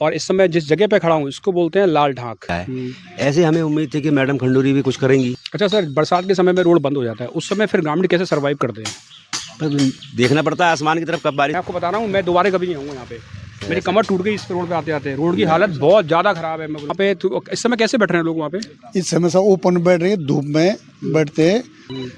और इस समय जिस जगह पे खड़ा हूँ इसको बोलते हैं लाल ढाक। ऐसे हमें उम्मीद थी कि मैडम खंडूरी भी कुछ करेंगी। अच्छा सर, बरसात के समय में रोड बंद हो जाता है, उस समय फिर ग्रामीण कैसे सर्वाइव करते हैं? पर देखना पड़ता है आसमान की तरफ कब बारिश। मैं आपको बता रहा हूँ, मैं दोबारा कभी नहीं आऊँगा यहाँ पे। मेरी कमर टूट गई इस रोड पे आते आते। रोड की हालत बहुत ज़्यादा ख़राब है। मैं वहाँ पे इस समय कैसे बैठ रहे हैं लोग वहाँ पे? इस समय सब ओपन बैठ रही है, धूप में बैठते हैं।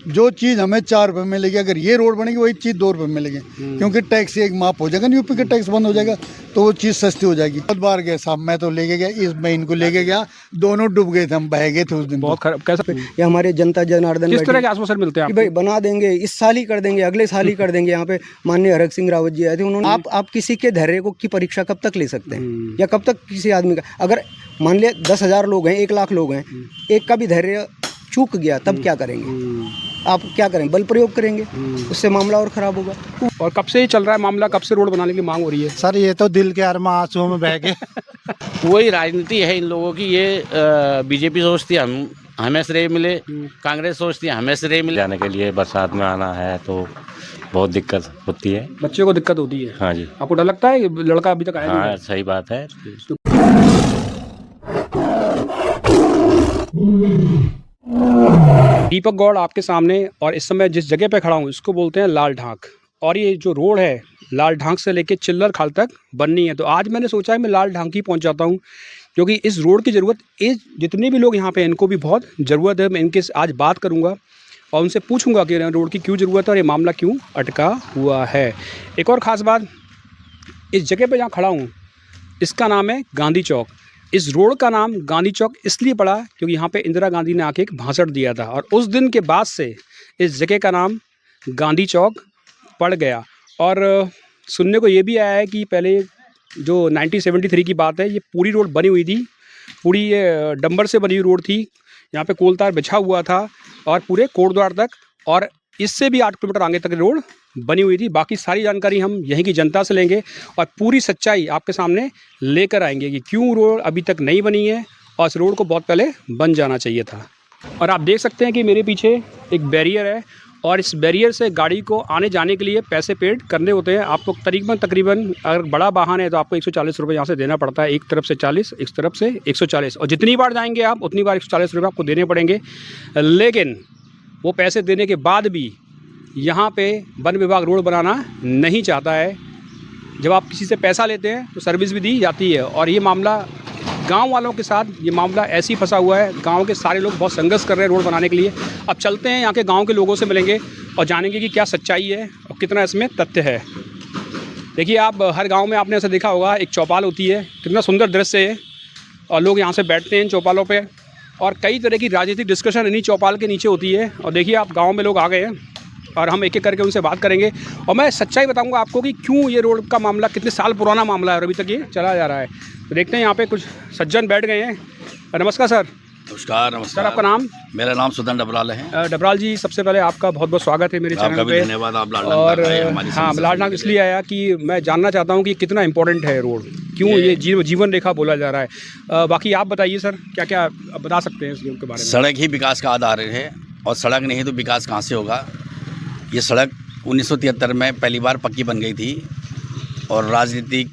जो चीज़ हमें 4 रुपये में मिलेगी, अगर ये रोड बनेगी वही चीज़ 2 रुपये में मिलेगी, क्योंकि टैक्स एक माफ हो जाएगा, यूपी का टैक्स बंद हो जाएगा तो वो चीज़ सस्ती हो जाएगी। बहुत बार गए साहब, मैं तो लेके गया, इस मैं इनको लेके गया, दोनों डूब गए थे, हम बह गए थे उस दिन। बहुत खराब। कैसा, ये हमारे जनता जनार्दन किस तरह के आश्वासन मिलते हैं कि आपको? भाई बना देंगे, इस साल ही कर देंगे, अगले साल ही कर देंगे। यहाँ पे माननीय हरक सिंह रावत जी आए थे, उन्होंने आप किसी के धैर्य को की परीक्षा कब तक ले सकते हैं, या कब तक किसी आदमी का, अगर मान लिया 10,000 लोग हैं, 1 लाख लोग हैं, एक का भी धैर्य चूक गया तब क्या करेंगे? आप क्या करेंगे? बल प्रयोग करेंगे, उससे मामला और ख़राब होगा। और कब से ही चल रहा है मामला, कब से रोड बनाने की मांग हो रही है? सर ये तो दिल के अरमा आंसुओं में बह गए। वही राजनीति है इन लोगों की। ये बीजेपी सोचती है हमें श्रेय मिले, कांग्रेस सोचती है हमें श्रेय मिले। जाने के लिए बरसात में आना है तो बहुत दिक्कत होती है। बच्चे को दिक्कत होती है। हाँ जी। आपको डर लगता है कि लड़का अभी तक आया नहीं हाँ है? सही बात है। दीपक गौड़ आपके सामने, और इस समय जिस जगह पे खड़ा हूँ इसको बोलते हैं लाल ढाक। और ये जो रोड है लाल ढाक से लेके चिल्लर खाल तक बननी है, तो आज मैंने सोचा है मैं लाल ढाक ही पहुँच जाता हूँ, क्योंकि इस रोड की ज़रूरत, इस जितने भी लोग यहाँ पे इनको भी बहुत ज़रूरत है। मैं इनके आज बात करूँगा और उनसे पूछूंगा कि रोड की क्यों ज़रूरत है और ये मामला क्यों अटका हुआ है। एक और ख़ास बात, इस जगह पे जहाँ खड़ा हूँ इसका नाम है गांधी चौक। इस रोड का नाम गांधी चौक इसलिए पड़ा क्योंकि यहाँ पे इंदिरा गांधी ने आके एक भाषण दिया था, और उस दिन के बाद से इस जगह का नाम गांधी चौक पड़ गया। और सुनने को ये भी आया है कि पहले जो 1973 की बात है, ये पूरी रोड बनी हुई थी, पूरी ये डंबर से बनी हुई रोड थी, यहाँ पे कोल तार बिछा हुआ था और पूरे कोटद्वार तक, और इससे भी 8 किलोमीटर आगे तक रोड बनी हुई थी। बाकी सारी जानकारी हम यहीं की जनता से लेंगे और पूरी सच्चाई आपके सामने लेकर आएंगे कि क्यों रोड अभी तक नहीं बनी है और इस रोड को बहुत पहले बन जाना चाहिए था। और आप देख सकते हैं कि मेरे पीछे एक बैरियर है, और इस बैरियर से गाड़ी को आने जाने के लिए पैसे पेड करने होते हैं। आपको तकरीबन अगर बड़ा वाहन है तो आपको 140 रुपये यहाँ से देना पड़ता है, एक तरफ से 40, इस तरफ से 140, और जितनी बार जाएंगे आप उतनी बार 140 रुपये आपको देने पड़ेंगे। लेकिन वो पैसे देने के बाद भी यहाँ पे वन विभाग रोड बनाना नहीं चाहता है। जब आप किसी से पैसा लेते हैं तो सर्विस भी दी जाती है, और ये मामला गांव वालों के साथ, ये मामला ऐसे ही फंसा हुआ है। गांव के सारे लोग बहुत संघर्ष कर रहे हैं रोड बनाने के लिए। अब चलते हैं यहाँ के गांव के लोगों से मिलेंगे और जानेंगे कि क्या सच्चाई है और कितना इसमें तथ्य है। देखिए, आप हर गांव में आपने ऐसा देखा होगा, एक चौपाल होती है, कितना सुंदर दृश्य है, और लोग यहाँ से बैठते हैं इन चौपालों पर, और कई तरह की राजनीतिक डिस्कशन इन्हीं चौपाल के नीचे होती है। और देखिए, आप गाँव में लोग आ गए हैं और हम एक एक करके उनसे बात करेंगे, और मैं सच्चाई बताऊंगा आपको कि क्यों ये रोड का मामला कितने साल पुराना मामला है और अभी तक ये चला जा रहा है। तो देखते हैं, यहाँ पे कुछ सज्जन बैठ गए हैं। नमस्कार सर। नमस्कार। सर, आपका नाम? मेरा नाम सुदन डबराल है। डबराल जी, सबसे पहले आपका बहुत बहुत स्वागत है मेरे चैनल पे। धन्यवाद। आप और हाँ, लालनाग इसलिए आया कि मैं जानना चाहता हूँ कि कितना इंपॉर्टेंट है रोड, क्यों ये जीवन रेखा बोला जा रहा है। बाकी आप बताइए सर, क्या क्या बता सकते हैं इसके बारे में? सड़क ही विकास का आधार है, और सड़क नहीं तो विकास कहाँ से होगा। ये सड़क 1973 में पहली बार पक्की बन गई थी, और राजनीतिक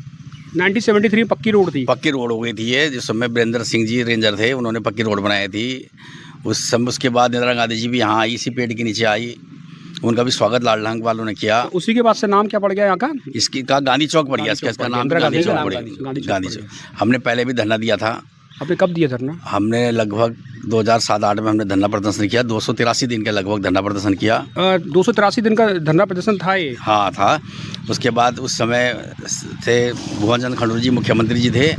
1973 में पक्की रोड थी। पक्की रोड हो गई थी ये, जिस समय वीरेंद्र सिंह जी रेंजर थे, उन्होंने पक्की रोड बनाई थी उस समय। उसके बाद इंदिरा गांधी जी भी यहाँ आई, इसी पेड़ के नीचे आई, उनका भी स्वागत लाल ढाक वालों ने किया। तो उसी के बाद से नाम क्या पड़ गया यहाँ का? इसकी का गांधी चौक पड़ गया, इसका नाम गांधी चौक पड़ गया। गांधी चौक हमने पहले भी धरना दिया था। आपने कब दिया धरना? हमने लगभग 2007-08 में हमने धरना प्रदर्शन किया, 283 दिन का लगभग धरना प्रदर्शन किया। 283 दिन का धरना प्रदर्शन था ये? हाँ था। उसके बाद उस समय थे भुवन चंद्र खंडूरी जी मुख्यमंत्री जी थे,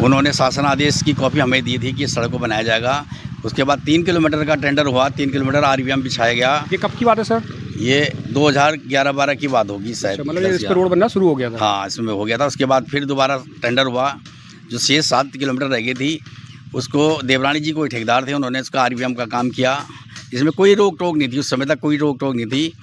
उन्होंने शासन आदेश की कॉपी हमें दी थी कि इस सड़क को बनाया जाएगा। उसके बाद 3 किलोमीटर का टेंडर हुआ, 3 किलोमीटर RVM बिछाया गया। ये कब की बात है सर? ये 2011-12 की बात होगी शायद। मतलब इस पर रोड बनना शुरू हो गया था? हाँ, इसमें हो गया था। उसके बाद फिर दोबारा टेंडर हुआ, जो 6-7 किलोमीटर रह गई थी, उसको देवरानी जी कोई ठेकेदार थे, उन्होंने उसका RVM का काम किया। इसमें कोई रोक टोक नहीं थी, उस समय तक कोई रोक टोक नहीं थी।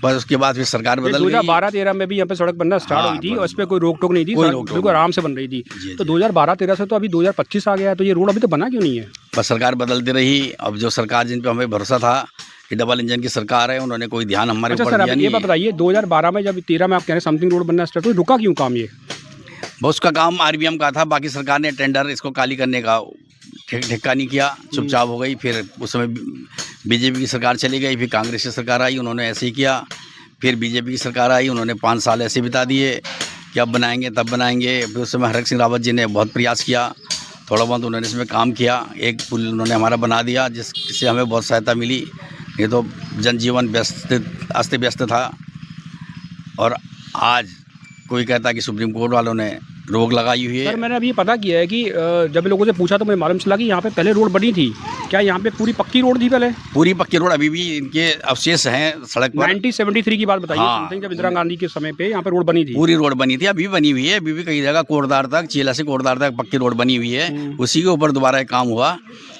बस उसके बाद फिर सरकार बदल गई। 2012-13 में भी यहाँ पे सड़क बनना स्टार्ट हुई थी, और इस पर कोई रोक टोक नहीं थी, बिल्कुल आराम से बन रही थी। तो 2012-13 से तो अभी 2025 आ गया है, तो ये रोड अभी तो बना क्यों नहीं है? बस सरकार बदलती रही। अब जो सरकार, जिन पे हमें भरोसा था कि डबल इंजन की सरकार है, उन्होंने कोई ध्यान हमारे ऊपर दिया नहीं। ये बताइए, 2012 में जब 13 में आप कह रहे हैं समथिंग रोड बनना स्टार्ट हुई, रुका क्यों काम ये? बस उसका काम आरबीएम का था, बाकी सरकार ने टेंडर इसको खाली करने का ठेका नहीं किया, चुपचाप हो गई। फिर उस समय बीजेपी की सरकार चली गई, फिर कांग्रेस की सरकार आई, उन्होंने ऐसे ही किया। फिर बीजेपी की सरकार आई, उन्होंने 5 साल ऐसे बिता दिए कि अब बनाएंगे तब बनाएंगे। फिर उस समय हरक सिंह रावत जी ने बहुत प्रयास किया, थोड़ा बहुत उन्होंने इसमें काम किया। एक पुल उन्होंने हमारा बना दिया, जिससे हमें बहुत सहायता मिली। ये तो जनजीवन अस्त व्यस्त था। और आज कोई कहता कि सुप्रीम कोर्ट वालों ने रोक लगाई हुई है। सर मैंने अभी पता किया है कि जब लोगों से पूछा तो मुझे मालूम चला कि यहाँ पे पहले रोड बनी थी। क्या यहाँ पे पूरी पक्की रोड थी पहले? पूरी पक्की रोड अभी भी इनके अवशेष हैं सड़क पर। 1973 की बात बताइए। हाँ। समथिंग जब इंदिरा गांधी के समय पे यहाँ पे रोड बनी थी। पूरी रोड बनी थी, अभी भी बनी हुई है। अभी भी कई जगह कोटद्वार तक, चीला से कोटद्वार तक पक्की रोड बनी हुई है। उसी के ऊपर दोबारा एक काम हुआ।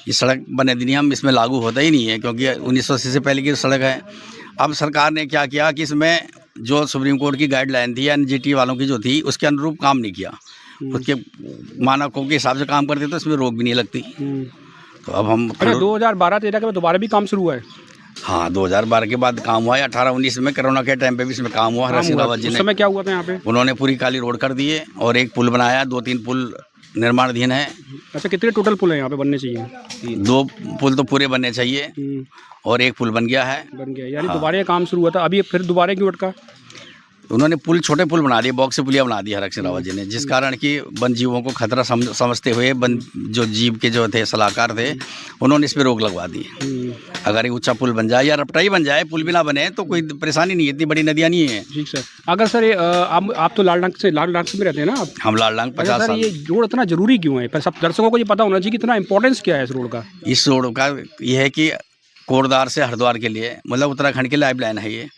ये सड़क बने अधिनियम इसमें लागू होता ही नहीं है, क्योंकि 1980 से पहले की सड़क है। अब सरकार ने क्या किया कि इसमें जो सुप्रीम कोर्ट की गाइडलाइन थी, एनजीटी वालों की जो थी, उसके अनुरूप काम नहीं किया। उसके मानकों के हिसाब से काम करते तो इसमें रोक भी नहीं लगती। तो अब हम 2012-13 के बाद दोबारा भी काम शुरू हुआ है। हाँ, 2012 के बाद काम हुआ है। 18-19 में कोरोना के टाइम पे भी इसमें काम हुआ। हरक सिंह रावत जी उस ने, समय क्या हुआ था यहाँ पे? उन्होंने पूरी काली रोड कर दिए और एक पुल बनाया। 2-3 पुल निर्माणाधीन है। अच्छा, कितने टोटल पुल हैं यहाँ पे बनने चाहिए? 2 पुल तो पूरे बनने चाहिए और एक पुल बन गया है। बन गया, यानी दोबारा ये काम शुरू हुआ था। अभी फिर दोबारा क्यों अटका? उन्होंने पुल, छोटे पुल बना दिए, बॉक्स से पुलिया बना दी हरक सिंह रावत जी ने, जिस कारण कि वन जीवों को खतरा समझते हुए वन जो जीव के जो थे सलाहकार थे, उन्होंने इस पर रोक लगवा दी। अगर एक ऊंचा पुल बन जाए या रपटाई बन जाए, पुल भी ना बने तो कोई परेशानी नहीं है, इतनी बड़ी नदियाँ नहीं है। जी सर। अगर सर ये आप तो लाल डांग में रहते हैं ना? हम लालडांग 50 साल। ये रोड इतना जरूरी क्यों है? पर सब दर्शकों को ये पता होना चाहिए कितना इंपॉर्टेंस क्या है इस रोड का। इस रोड का ये है कि कोटद्वार से हरिद्वार के लिए, मतलब उत्तराखंड की लाइफ लाइन है ये।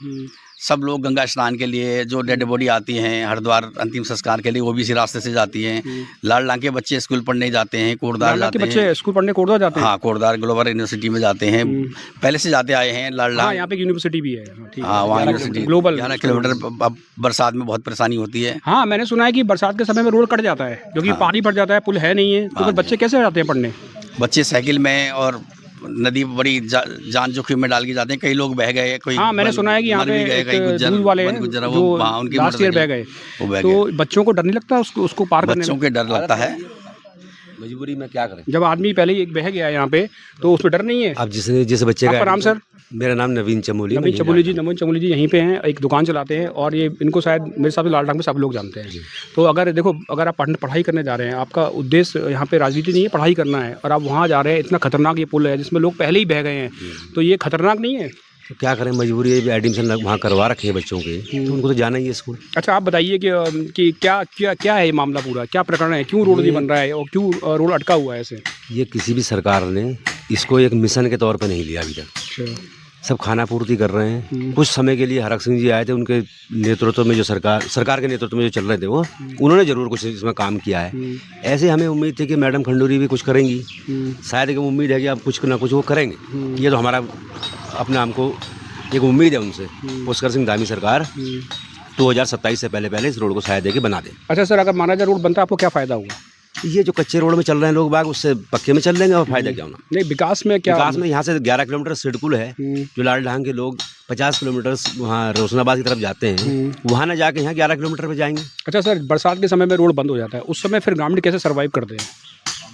सब लोग गंगा स्नान के लिए, जो डेड बॉडी आती हैं हरिद्वार अंतिम संस्कार के लिए, वो भी इसी रास्ते से जाती हैं। लालडांग के बच्चे स्कूल पढ़ने जाते हैं, कोटद्वार जाते हैं। बच्चे स्कूल पढ़ने कोटद्वार जाते हैं? हाँ, कोटद्वार ग्लोबल यूनिवर्सिटी में जाते हैं, पहले से जाते आए हैं। लालडांग यहाँ पे यूनिवर्सिटी भी है। हाँ, वहाँ यूनिवर्सिटी ग्लोबल 11 किलोमीटर। अब बरसात में बहुत परेशानी होती है। हाँ, मैंने सुना है कि बरसात के समय में रोड कट जाता है, क्योंकि पानी भर जाता है, पुल है नहीं है। तो फिर बच्चे कैसे जाते हैं पढ़ने? बच्चे साइकिल में, और नदी बड़ी जान जोखिम में डाल के जाते हैं। कई लोग बह गए, कोई हाँ, मैंने सुना है कि यहाँ पे दूध वाले हैं जो लास्ट ईयर बह गए। तो बच्चों को डर नहीं लगता उसको पार करने में? बच्चों के डर लगता है। मजबूरी में क्या करें, जब आदमी पहले ही बह गया यहाँ पे तो उसमें डर नहीं है। अब जिस बच्चे आपका नाम सर? मेरा नाम नवीन चमोली। नवीन चमोली जी यहीं पे हैं, एक दुकान चलाते हैं। और ये इनको शायद मेरे हिसाब से लालडांग में सब लोग जानते हैं। तो अगर देखो, अगर आप पढ़ाई करने जा रहे हैं, आपका उद्देश्य यहाँ पे राजनीति नहीं है, पढ़ाई करना है, और आप वहाँ जा रहे हैं, इतना खतरनाक ये पुल है जिसमें लोग पहले ही बह गए हैं, तो ये खतरनाक नहीं है? तो क्या करें, मजबूरी है। एडमिशन वहाँ करवा रखे हैं बच्चों के, तो उनको तो जाना ही है स्कूल। अच्छा, आप बताइए कि क्या है ये मामला पूरा, क्या प्रकरण है, क्यों रोड नहीं बन रहा है और क्यों रोड अटका हुआ है ऐसे? ये किसी भी सरकार ने इसको एक मिशन के तौर पर नहीं लिया अभी तक। सब खाना पूर्ति कर रहे हैं। कुछ समय के लिए हरक सिंह जी आए थे, उनके नेतृत्व में जो सरकार के नेतृत्व में जो चल रहे थे, वो उन्होंने ज़रूर कुछ इसमें काम किया है। ऐसे हमें उम्मीद थी कि मैडम खंडूरी भी कुछ करेंगी। शायद एक उम्मीद है कि अब कुछ ना कुछ वो करेंगे। ये तो हमारा अपने हमको एक उम्मीद है उनसे। पुष्कर सिंह धामी सरकार 2027 से पहले इस रोड को शायद है कि बना दे। अच्छा सर, अगर माना जाए रोड बनता है, आपको क्या फ़ायदा होगा? ये जो कच्चे रोड में चल रहे हैं लोग बाग, उससे पक्के में चल लेंगे और फायदा क्या होना? नहीं, विकास में क्या? विकास में यहाँ से 11 किलोमीटर सिडकुल है, जो लालडांग के लोग 50 किलोमीटर वहाँ रोशनाबाद की तरफ जाते हैं, वहाँ ना जाके यहाँ 11 किलोमीटर पे जाएंगे। अच्छा सर, बरसात के समय में रोड बंद हो जाता है, उस समय फिर ग्रामीण कैसे सर्वाइव करते हैं?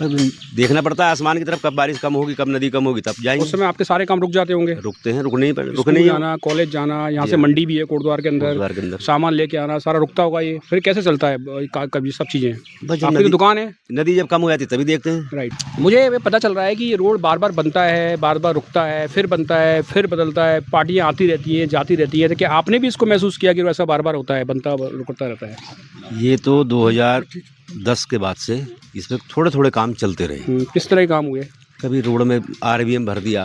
देखना पड़ता है आसमान की तरफ, कब बारिश कम होगी, कब नदी कम होगी, तब जाएंगे। उस समय आपके सारे काम रुक जाते होंगे? रुकते हैं, रुकने जाना, कॉलेज जाना, यहाँ से मंडी भी है कोटद्वार के अंदर, सामान लेके आना, सारा रुकता होगा। ये फिर कैसे चलता है कभी सब चीज़ें? आपकी तो दुकान है। नदी जब कम हो जाती है तभी देखते हैं। राइट। मुझे पता चल रहा है कि ये रोड बार बार बनता है, बार बार रुकता है, फिर बनता है, फिर बदलता है, पार्टियाँ आती रहती हैं, जाती रहती है। तो क्या आपने भी इसको महसूस किया कि ऐसा बार बार होता है, बनता रुकता रहता है? ये तो 2010 के बाद से इसमें थोड़े थोड़े काम चलते रहे। किस तरह के काम हुए? कभी रोड में आरबीएम भर दिया,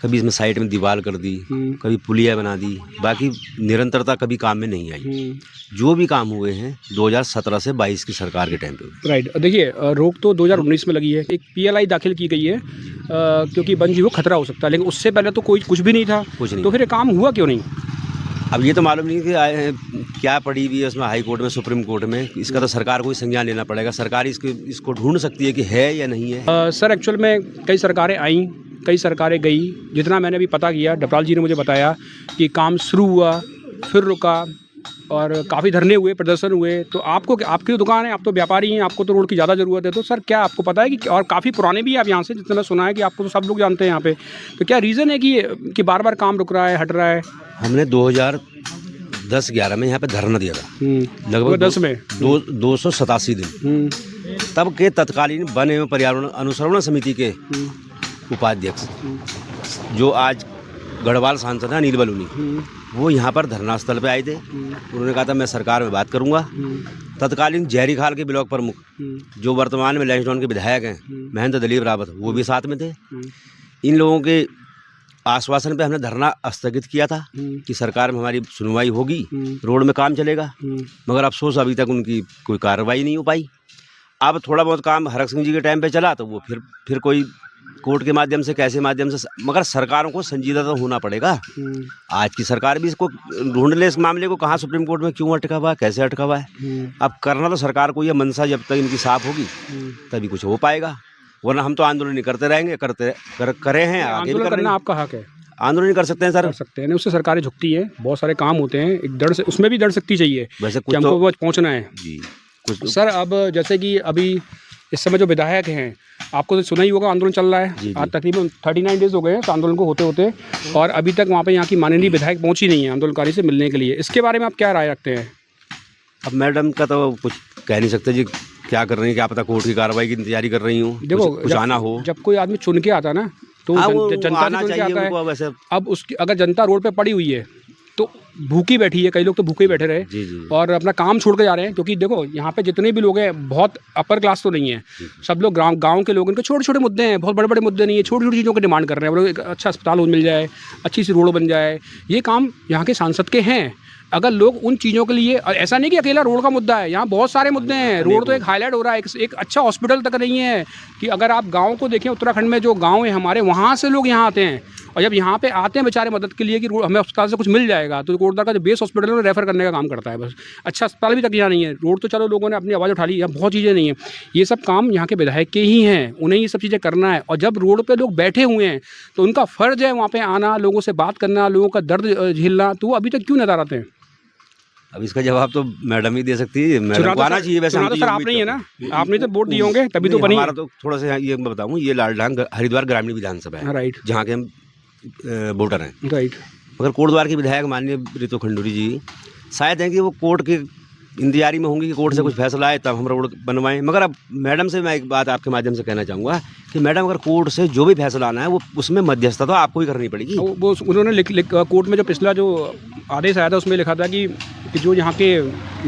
कभी इसमें साइड में दीवार कर दी, कभी पुलिया बना दी। बाकी निरंतरता कभी काम में नहीं आई। जो भी काम हुए हैं 2017 से 22 की सरकार के टाइम पे। राइट। देखिए, रोक तो 2019 में लगी है, एक PLI दाखिल की गई है क्योंकि वन जीवों को खतरा हो सकता है, लेकिन उससे पहले तो कुछ भी नहीं था। तो फिर काम हुआ क्यों नहीं? अब ये तो मालूम नहीं कि क्या पड़ी हुई है उसमें, हाई कोर्ट में, सुप्रीम कोर्ट में। इसका तो सरकार को ही संज्ञान लेना पड़ेगा। सरकार इसको ढूंढ सकती है कि है या नहीं है। सर, एक्चुअल में कई सरकारें आईं, कई सरकारें गई। जितना मैंने भी पता किया, डपराल जी ने मुझे बताया कि काम शुरू हुआ, फिर रुका, और काफ़ी धरने हुए, प्रदर्शन हुए। तो आपको, आपकी जो दुकान है, आप तो व्यापारी हैं, आपको तो रोड की ज़्यादा ज़रूरत है। तो सर क्या आपको पता है कि, और काफ़ी पुराने भी हैं आप यहाँ से, जितना मैं सुना है कि आपको तो सब लोग जानते हैं यहाँ पे, तो क्या रीज़न है कि बार बार काम रुक रहा है, हट रहा है? हमने 2010-11 में यहाँ पे धरना दिया था, लगभग 10 में 287 दिन। तब के तत्कालीन वन एवं पर्यावरण अनुसरण समिति के उपाध्यक्ष, जो आज गढ़वाल सांसद हैं अनिल बलूनी, वो यहाँ पर धरना स्थल पे आए थे। उन्होंने कहा था मैं सरकार में बात करूँगा। तत्कालीन जहरी खाल के ब्लॉक प्रमुख, जो वर्तमान में लैंसडाउन के विधायक हैं, महेंद्र दिलीप रावत, वो भी साथ में थे। इन लोगों के आश्वासन पे हमने धरना स्थगित किया था कि सरकार में हमारी सुनवाई होगी, रोड में काम चलेगा। मगर अफसोस अभी तक उनकी कोई कार्रवाई नहीं हो पाई। अब थोड़ा बहुत काम हरक सिंह जी के टाइम पे चला, तो वो फिर कोई कोर्ट के माध्यम से, कैसे माध्यम से, मगर सरकारों को संजीदा तो होना पड़ेगा। आज की सरकार भी इसको ढूंढ ले, इस मामले को कहाँ सुप्रीम कोर्ट में क्यों अटका हुआ है, कैसे अटका हुआ है। अब करना तो सरकार को, ये मनसा जब तक इनकी साफ होगी तभी कुछ हो पाएगा, वरना हम तो आंदोलन नहीं करते रहेंगे, करे हैं, आगे भी करना आपका हक है। आंदोलन नहीं कर सकते हैं सर, कर सकते हैं, उससे सरकारें झुकती है, बहुत सारे काम होते हैं, एक दृढ़ से, उसमें भी दृढ़ शक्ति चाहिए वैसे कि हमको वो पहुँचना है जी। कुछ सर अब जैसे कि अभी इस समय जो विधायक हैं, आपको तो सुना ही होगा आंदोलन चल रहा है, आज तकरीबन 39 डेज़ हो गए हैं तो आंदोलन को होते होते, और अभी तक वहाँ पे यहाँ की माननीय विधायक पहुँची नहीं है आंदोलनकारी से मिलने के लिए। इसके बारे में आप क्या राय रखते हैं? अब मैडम का तो कुछ कह नहीं सकते जी, क्या कर रही है, क्या पता कोर्ट की कार्रवाई की तैयारी कर रही हूँ। देखो कुछ आना हो, जब कोई आदमी चुन के आता है ना, तो जनता चुन के आता है। वैसे अब उसकी अगर जनता रोड पे पड़ी हुई है तो भूखी बैठी है, कई लोग तो भूखे ही बैठे रहे जी जी। और अपना काम छोड़ के जा रहे हैं, क्योंकि देखो यहाँ पे जितने भी लोग हैं बहुत अपर क्लास तो नहीं है, सब लोग गांव के लोग, इनके छोटे छोटे मुद्दे हैं, बहुत बड़े बड़े मुद्दे नहीं है, छोटी छोटी चीज़ों की डिमांड कर रहे हैं। वो लोग एक अच्छा अस्पताल मिल जाए, अच्छी सी रोड बन जाए, ये काम यहाँ के सांसद के हैं। अगर लोग उन चीज़ों के लिए, ऐसा नहीं कि अकेला रोड का मुद्दा है, यहाँ बहुत सारे मुद्दे हैं। रोड तो एक हाईलाइट हो रहा है, एक अच्छा हॉस्पिटल तक नहीं है कि अगर आप गाँव को देखें, उत्तराखंड में जो गाँव है हमारे, वहाँ से लोग यहाँ आते हैं, और जब यहाँ पे आते हैं बेचारे मदद के लिए कि हमें अस्पताल से कुछ मिल जाएगा, तो कोटद्वार का जो बेस हॉस्पिटल है वो रेफ़र करने का काम करता है। बस अच्छा अस्पताल भी तक यहाँ नहीं है। रोड तो चलो लोगों ने अपनी आवाज़ उठा ली, यहाँ बहुत चीज़ें नहीं है। ये सब काम यहाँ के विधायक के ही हैं, उन्हें ये सब चीज़ें करना है। और जब रोड पे लोग बैठे हुए हैं तो उनका फ़र्ज़ है वहाँ पे आना, लोगों से बात करना, लोगों का दर्द झेलना। तो वो अभी तक क्यों नजर आते हैं? अब इसका जवाब तो मैडम ही दे सकती है, मैडम को आना चाहिए। वैसे हम तो सर आप नहीं है ना, आपने तो वोट दिए होंगे तभी तो बनी। हमारा तो थोड़ा सा ये मैं बताऊँ, ये लालढांग हरिद्वार ग्रामीण विधानसभा है, राइट, जहाँ के हम वोटर हैं, राइट। मगर कोटद्वार के विधायक माननीय रितु खंडूरी जी शायद हैं कि वो कोर्ट के इंतजारी में होंगी कि कोर्ट से कुछ फैसला आए तब हम रोड बनवाएं। मगर अब मैडम से मैं एक बात आपके माध्यम से कहना चाहूँगा कि मैडम, अगर कोर्ट से जो भी फैसला आना है वो उसमें मध्यस्थता तो आपको ही करनी पड़ेगी। वो उन्होंने कोर्ट में जो पिछला जो आदेश आया था उसमें लिखा था कि जो यहाँ के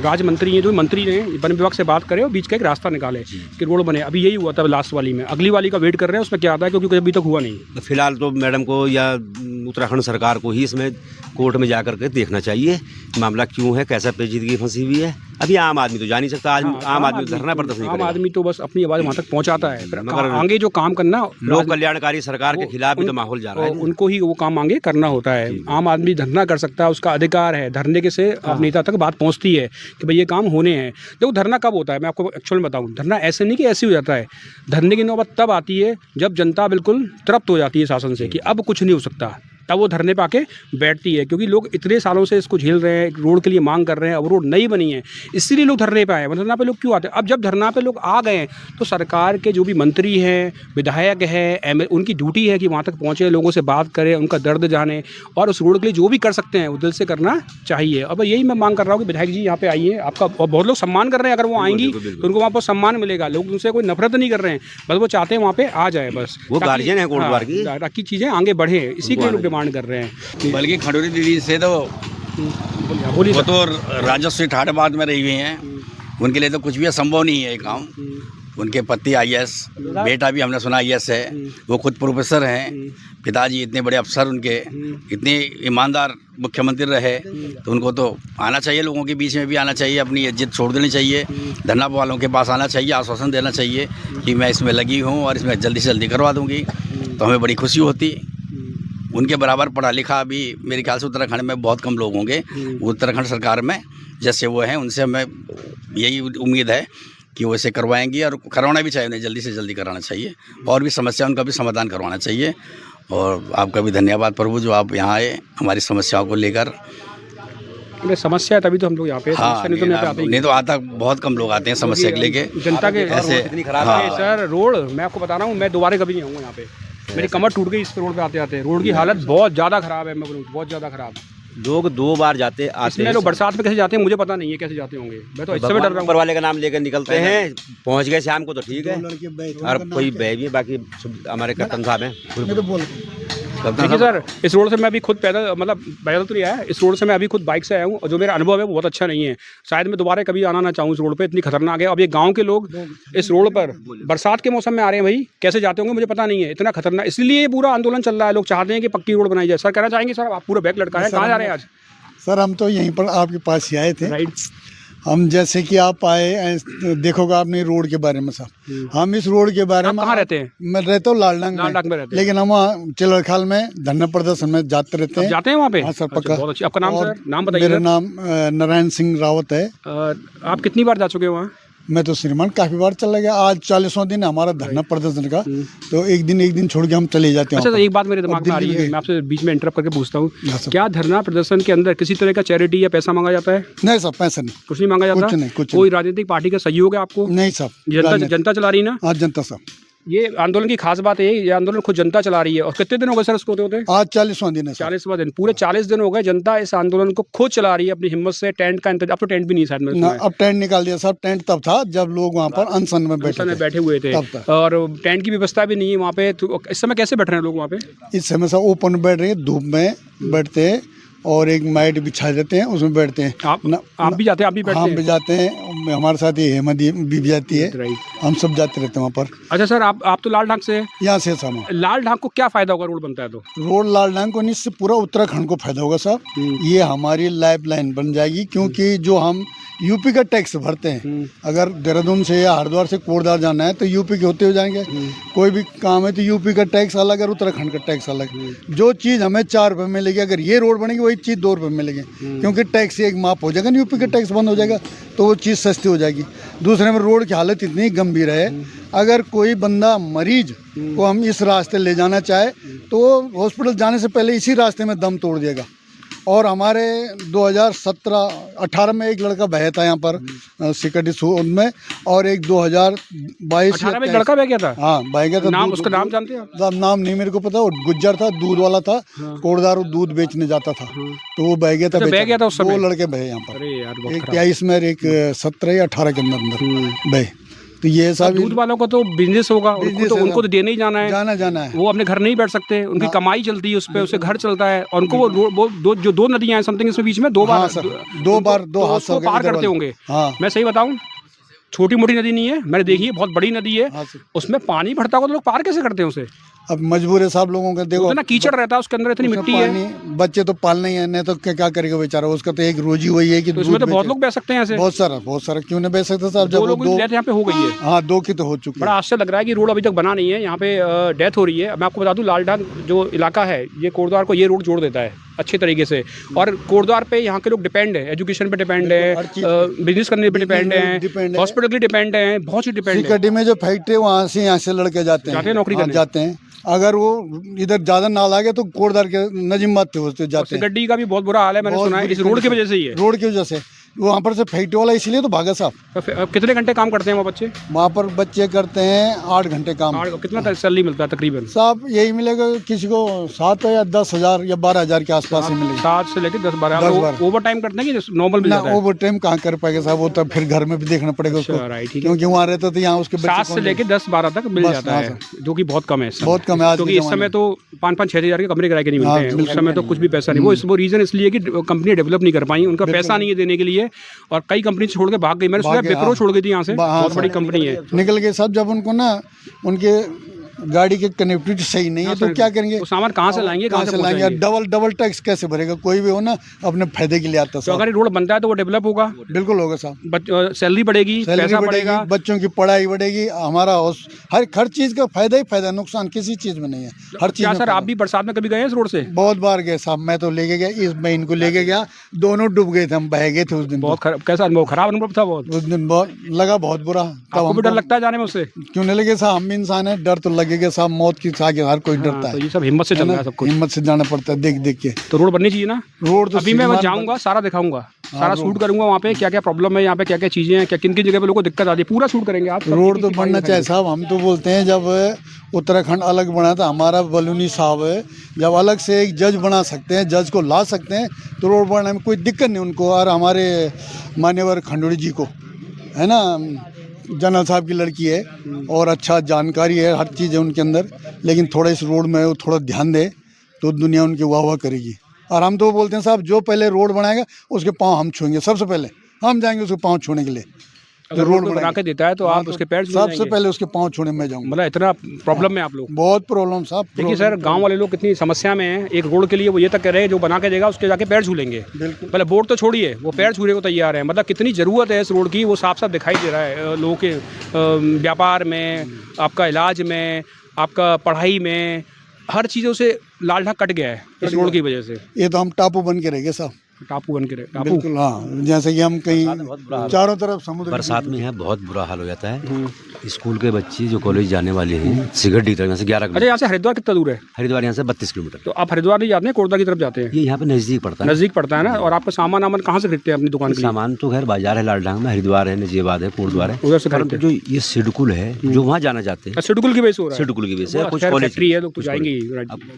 राज्य मंत्री हैं, जो मंत्री हैं, वन विभाग से बात करें और बीच का एक रास्ता निकाले कि रोड बने। अभी यही हुआ था लास्ट वाली में, अगली वाली का वेट कर रहे हैं, उसमें क्या आता है, क्योंकि अभी तक हुआ नहीं। फिलहाल तो मैडम को या उत्तराखंड सरकार को ही इसमें कोर्ट में जाकर के देखना चाहिए मामला क्यों है, कैसा पेचीदगी फंसी हुई है। अभी आम आदमी तो जा नहीं सकता, आम आदमी धरना प्रदर्शन नहीं करेगा। आम आदमी तो बस अपनी आवाज़ वहाँ तक पहुँचाता है, मगर आगे जो काम करना, लोक कल्याणकारी सरकार के खिलाफ भी तो माहौल जा रहा है, उनको ही वो काम आगे करना होता है। आम आदमी धरना कर सकता है, उसका अधिकार है, धरने के से नेता तक बात पहुँचती है कि भाई ये काम होने हैं। देखो धरना कब होता है, मैं आपको एक्चुअल में बताऊँ, धरना ऐसे नहीं कि ऐसे हो जाता है। धरने की नौबत तब आती है जब जनता बिल्कुल तृप्त हो जाती है शासन से कि अब कुछ नहीं हो सकता, तब वो धरने पे आके बैठती है। क्योंकि लोग इतने सालों से इसको झेल रहे हैं, रोड के लिए मांग कर रहे हैं, अब रोड नहीं बनी है, इसीलिए लोग धरने पे आए। धरना पे लोग क्यों आते हैं? अब जब धरना पे लोग आ गए तो सरकार के जो भी मंत्री हैं, विधायक हैं, उनकी ड्यूटी है कि वहाँ तक पहुँचे, लोगों से बात करें, उनका दर्द जाने, और उस रोड के लिए जो भी कर सकते हैं वो दिल से करना चाहिए। अब यही मैं मांग कर रहा हूँ कि विधायक जी यहाँ पे आइए, आपका बहुत लोग सम्मान कर रहे हैं। अगर वो आएंगी तो उनको वहाँ पर सम्मान मिलेगा, लोग उनसे कोई नफरत नहीं कर रहे हैं, बस वो चाहते हैं वहाँ पे आ जाए, बस वो गार्जियन है कोटद्वार की, ताकि चीज़ें आगे बढ़े, इसी के लिए लोग डिमांड कर रहे हैं। बल्कि खंडूरी दीदी से तो वो तो राजस्व ठाठबाद में रही हुई हैं, उनके लिए तो कुछ भी असंभव नहीं है ये काम। उनके पति IAS, बेटा भी हमने सुना IAS है, वो खुद प्रोफेसर हैं, पिताजी इतने बड़े अफसर, उनके इतने ईमानदार मुख्यमंत्री रहे, तो उनको तो आना चाहिए, लोगों के बीच में भी आना चाहिए, अपनी इज्जत छोड़ देनी चाहिए, धरना वालों के पास आना चाहिए, आश्वासन देना चाहिए कि मैं इसमें लगी हूँ और इसमें जल्दी से जल्दी करवा दूँगी, तो हमें बड़ी खुशी होती। उनके बराबर पढ़ा लिखा भी मेरे ख्याल से उत्तराखंड में बहुत कम लोग होंगे। उत्तराखंड सरकार में जैसे वो हैं, उनसे हमें यही उम्मीद है कि वो इसे करवाएंगी, और करवाना भी चाहिए, उन्हें जल्दी से जल्दी कराना चाहिए, और भी समस्या उनका भी समाधान करवाना चाहिए। और आपका भी धन्यवाद प्रभु, जो आप यहाँ आए हमारी समस्याओं को लेकर। अरे समस्या है तभी तो हम लोग यहाँ पे, हाँ, समस्या नहीं तो यहाँ पे आते ही नहीं तो आता बहुत कम लोग आते हैं समस्या के लेके जनता के ऐसे। इतनी खराब हाँ। अरे सर रोड मैं आपको बता रहा हूँ, मैं दोबारा कभी नहीं आऊँगा यहाँ पे, मेरी कमर टूट गई इस रोड पे आते आते। रोड की हालत बहुत ज़्यादा ख़राब है, मैं बोलूँ बहुत ज़्यादा ख़राब। लोग 2 बार जाते आते इसमें हैं। लोग बरसात में कैसे जाते हैं मुझे पता नहीं है, कैसे जाते होंगे, मैं तो इससे भी डर रहा हूँ। ऊपर वाले का नाम लेकर निकलते हैं, पहुंच गए शाम को तो ठीक है, लड़के बैठ और कोई बह भी है, बाकी हमारे कप्तान साहब हैं। मैं तो बोल देखिए सर, इस रोड से मैं अभी खुद पैदल तो नहीं आया, इस रोड से मैं अभी खुद बाइक से आया हूँ और जो मेरा अनुभव है वो बहुत अच्छा नहीं है। शायद मैं दोबारा कभी आना ना चाहूँ इस रोड पे, इतनी खतरनाक है। अब ये गांव के लोग इस रोड पर बरसात के मौसम में आ रहे हैं भाई, कैसे जाते होंगे मुझे पता नहीं है, इतना खतरनाक। इसलिए ये पूरा आंदोलन चल रहा है, लोग चाहते हैं कि पक्की रोड बनाई जाए। सर कहना चाहेंगे सर, आप पूरा बैग लटका है, कहाँ जा रहे हैं आज? सर हम तो यहीं पर आपके पास ही आए थे। राइट, हम जैसे कि आप आए देखोगे आपने रोड के बारे में साहब, हम इस रोड के बारे आप में कहाँ रहते हैं? मैं रहता हूँ लालडांग लालडांग में रहते हैं। लेकिन हम वहाँ चिलरखाल में धरना प्रदर्शन में जाते रहते हैं। जाते हैं वहाँ पे? हाँ सर, अच्छा, पक्का। बहुत अच्छी। आपका नाम और सर, नाम बताइए। मेरा नाम नारायण सिंह रावत है। आप कितनी बार जा चुके हैं वहाँ? मैं तो श्रीमान काफी बार चला गया। आज 40वां दिन है हमारा धरना प्रदर्शन का, तो एक दिन छोड़ के हम चले जाते हैं। अच्छा, तो एक बात मेरे दिमाग में आ रही है, मैं आपसे बीच में इंटरप्ट करके पूछता हूँ, क्या धरना प्रदर्शन के अंदर किसी तरह का चैरिटी या पैसा मांगा जाता है? नहीं साहब, पैसा नहीं, कुछ नहीं मांगा जाता? कुछ नहीं, कुछ कोई राजनीतिक पार्टी का सहयोग है आपको? नहीं साहब। जनता चला रही है ना? हाँ, जनता साहब। ये आंदोलन की खास बात है, ये आंदोलन खुद जनता चला रही है। और कितने दिन हो गए सर इसको होते? आज 40वां दिन है सर। 40वां दिन, पूरे 40 दिन हो गए जनता इस आंदोलन को खुद चला रही है अपनी हिम्मत से। टेंट का इंतजाम, अब तो टेंट भी नहीं शायद मैंने ना, सुना है। अब टेंट निकाल दिया साहब। टेंट तब था जब लोग वहाँ पर अनशन में बैठे हुए थे, तब तक। और टेंट की व्यवस्था भी नहीं है वहाँ पे। तो इस समय कैसे बैठ रहे हैं लोग वहाँ पे? इस समय सब ओपन बैठ रहे हैं, धूप में बैठते हैं और एक मैट बिछा देते हैं, उसमें बैठते हैं। आप भी जाते हैं? आप भी बैठते हम हैं? भी जाते हैं, हमारे साथ ये हेमंत भी जाती है, राइट। हम सब जाते रहते हैं वहाँ पर। अच्छा सर, आप तो लाल ढाक से हैं। यहाँ से सामान लाल ढाक को क्या फायदा होगा रोड बनता है तो? रोड लालडांग को नहीं, इससे पूरा उत्तराखंड को फायदा होगा साहब। ये हमारी लाइफ लाइन बन जाएगी, क्योंकि जो हम यूपी का टैक्स भरते हैं, अगर देहरादून से या हरिद्वार से कोटद्वार जाना है तो यूपी के होते हुए जाएंगे। कोई भी काम है तो यूपी का टैक्स अलग और उत्तराखंड का टैक्स अलग। जो चीज़ हमें 4 रुपये मिलेगी, अगर ये रोड बनेगी वही चीज़ 2 रुपये मिलेगी, क्योंकि टैक्स एक माफ हो जाएगा, यूपी का टैक्स बंद हो जाएगा तो वो चीज़ सस्ती हो जाएगी। दूसरे में रोड की हालत इतनी गंभीर है, अगर कोई बंदा मरीज को हम इस रास्ते ले जाना चाहे तो हॉस्पिटल जाने से पहले इसी रास्ते में दम तोड़ देगा। और हमारे 2017-18 में एक लड़का बहा था यहाँ पर सिकटी सूद में, और एक 2022 18 में एक लड़का बह गया था? हाँ, बह गया था। नाम, उसका नाम जानते हैं आप? नाम नहीं मेरे को पता, वो गुज्जर था, दूध वाला था, कोटद्वार दूध बेचने जाता था, तो वो बह गया था। बह गया था उस समय? 2 लड़के बहे यहाँ पर, अरे यार, बहुत एक खराब। 23 में, एक 17 या 18 के अंदर बहे। तो ये सब दूध वालों का तो बिजनेस होगा, उनको तो देने ही जाना है। वो अपने घर नहीं बैठ सकते, उनकी कमाई चलती है उस पर, उससे घर चलता है। और उनको वो जो 2 नदियां हैं समथिंग इसमें बीच में, 2 बार दो हादसों पार करते होंगे। हाँ। मैं सही बताऊं, छोटी मोटी नदी नहीं है, मैंने देखी है, बहुत बड़ी नदी है। उसमें पानी भरता होगा तो लोग पार कैसे करते हैं उसे? अब मजबूर है साहब लोगों का। देखो ना कीचड़ रहता है उसके अंदर, इतनी मिट्टी है। बच्चे तो पालने ही है, नहीं तो क्या करेगा बेचारा, उसका तो एक रोजी वही है कि तो इसमें तो बहुत लोग बह सकते हैं ऐसे। बहुत सारा क्यों नहीं बेच सकते साहब? 2 लोगों की डेथ यहाँ पे हो गई है। हाँ, 2 की तो हो चुकी है। बड़ा आश्चर्य लग रहा है कि रोड अभी तक बना नहीं है, यहाँ पे डेथ हो रही है। मैं आपको बता दूं, लालडांग जो इलाका है, ये कोटद्वार को ये रोड जोड़ देता है अच्छे तरीके से। और कोटद्वार पे यहाँ के लोग डिपेंड है, एजुकेशन पे डिपेंड है, बिजनेस करने पे डिपेंड है, हॉस्पिटल के डिपेंड है, बहुत सी डिपेंड है। सिकटी में जो फैक्ट्री वहाँ से लड़के जाते हैं नौकरी करने जाते हैं। अगर वो इधर ज्यादा नाल आ गया तो कोटद्वार के नजीमात थे उससे जाते हैं। गड्डी का भी बहुत बुरा हाल है, मैंने सुना है, इस रोड की वजह से ही है। रोड की वजह से वहाँ पर से फैक्ट्री वाला इसलिए तो भागा साहब। अब कितने घंटे काम करते हैं वहाँ बच्चे? वहाँ पर बच्चे करते हैं 8 घंटे काम। कितना सैलरी मिलता है तकरीबन साहब? यही मिलेगा किसी को 7 या 10 हज़ार या 12 हज़ार के आसपास ही मिलेगा। 7 से लेकर 10-12। ओवर टाइम करते हैं कि नॉर्मल मिल जाता है? ओवर टाइम कहाँ कर पाएगा साहब, वो तो फिर घर में भी देखना पड़ेगा उसको, क्योंकि वहाँ रहता तो यहाँ उसके 7 से लेकर 10-12 तक मिल जाता है, जो कि बहुत कम है। बहुत कम है, क्योंकि इस समय तो 5-5-6 हज़ार के कमरे किराए के नहीं मिलते हैं। उस समय तो कुछ भी पैसा नहीं। वो रीजन इसलिए कि कंपनी डेवलप नहीं कर पाई, उनका पैसा नहीं है देने के लिए, और कई कंपनी छोड़ के भाग गई। मैंने सुना विप्रो छोड़ गई थी यहाँ से, बहुत बड़ी कंपनी है, निकल गए सब। जब उनको ना उनके गाड़ी की कनेक्टिविटी सही नहीं है तो क्या करेंगे? सामान कहाँ से लाएंगे, कहाँ से लाएंगे? डबल टैक्स कैसे भरेगा? कोई भी हो ना अपने फायदे के लिए आता है। तो अगर ये रोड बनता है तो वो डेवलप होगा? बिल्कुल होगा साहब। सैलरी बढ़ेगी, पैसा बढ़ेगा, बच्चों की पढ़ाई बढ़ेगी, हमारा हर चीज का फायदा ही फायदा, नुकसान किसी चीज में नहीं है, हर चीज। क्या सर आप भी बरसात में कभी गए इस रोड से? बहुत बार गए साहब, मैं तो लेके गया, इस मैं इनको लेके गया, दोनों डूब गए थे, हम बह गए थे उस दिन। बहुत कैसा अनुभव? खराब अनुभव था बहुत? उस दिन बहुत लगा, बहुत बुरा। आपको भी डर लगता है जाने में उससे? क्यों नहीं लगे साहब, हम भी इंसान है, डर तो लगेगा साहब, मौत की आगे हर कोई डरता है। तो ये सब हिम्मत से चल रहा है सब कुछ, हिम्मत से जाना पड़ता है देख देख के। तो रोड बननी चाहिए ना? रोड तो अभी मैं जाऊंगा, सारा दिखाऊंगा। सारा शूट करूंगा वहाँ पे क्या क्या प्रॉब्लम है, यहाँ पे क्या क्या चीज़ें हैं, क्या किन किन जगह पे लोगों को दिक्कत आती है, पूरा शूट करेंगे आप। रोड तो बनना चाहिए साहब। हम तो बोलते हैं जब उत्तराखंड अलग बना था, हमारा बलूनी साहब है, जब अलग से एक जज बना सकते हैं, जज को ला सकते हैं, तो रोड बनाने में कोई दिक्कत नहीं उनको। और हमारे मान्यवर खंडूड़ी जी को है ना, जनरल साहब की लड़की है और अच्छा जानकारी है, हर चीज़ है उनके अंदर, लेकिन थोड़ा इस रोड में वो थोड़ा ध्यान दे तो दुनिया उनकी वाह वाह करेगी। और हम तो बोलते हैं साहब, जो पहले रोड बनाएगा उसके पाँव हम छूएंगे, सबसे पहले हम जाएंगे उसके पाँव छूने के लिए। अगर रोड बना के देता है तो आप उसके पैर छू सबसे जाएंगे? पहले उसके पाँव छूने में जाऊँगा। मतलब इतना प्रॉब्लम में आप लोग? बहुत प्रॉब्लम साहब। देखिए सर, गांव वाले लोग कितनी समस्या में हैं। एक रोड के लिए वो ये तक कह रहे हैं जो बना के देगा उसके जाके पैर छू लेंगे। पहले बोर्ड तो छोड़िए, वो पैर छूने को तैयार है। मतलब कितनी ज़रूरत है इस रोड की, वो साफ साफ दिखाई दे रहा है लोगों के व्यापार में, आपका इलाज में, आपका पढ़ाई में, हर चीज़ों से लाल ढाक कट गया है इस रोड की वजह से। ये तो हम टापू बन के रह गए साहब, टापू बन के रहे। टापू बिल्कुल हाँ, जैसे कि हम कहीं चारों तरफ समुद्र। बरसात में यहाँ बहुत बुरा हाल हो जाता है। स्कूल के बच्चे जो कॉलेज जाने वाले हैं सिगरेट तक यहाँ से 11 अच्छा, किलोमीटर। यहाँ से हरिद्वार कितना दूर है? हरिद्वार यहाँ से 32 किलोमीटर। तो आप हरिद्वार नहीं जाते हैं, कोटद्वार की तरफ जाते हैं? ये यहाँ पे नज़दीक पड़ता है। नज़दीक पड़ता है ना। और आपका सामान वामान कहाँ से खरीदते हैं अपनी दुकान के लिए? सामान तो खैर बाजार है, लालडांग में, हरिद्वार है, नजीबाद है, कोटद्वार है, उधर से परंतु जो ये सिडकुल है जो वहाँ जाना चाहते हैं, शेड्यूल की वजह से हो रहा है। सिडकुल की वजह से कुछ खैर कॉलेज फैक्ट्री है, लोग तो जाएंगे ही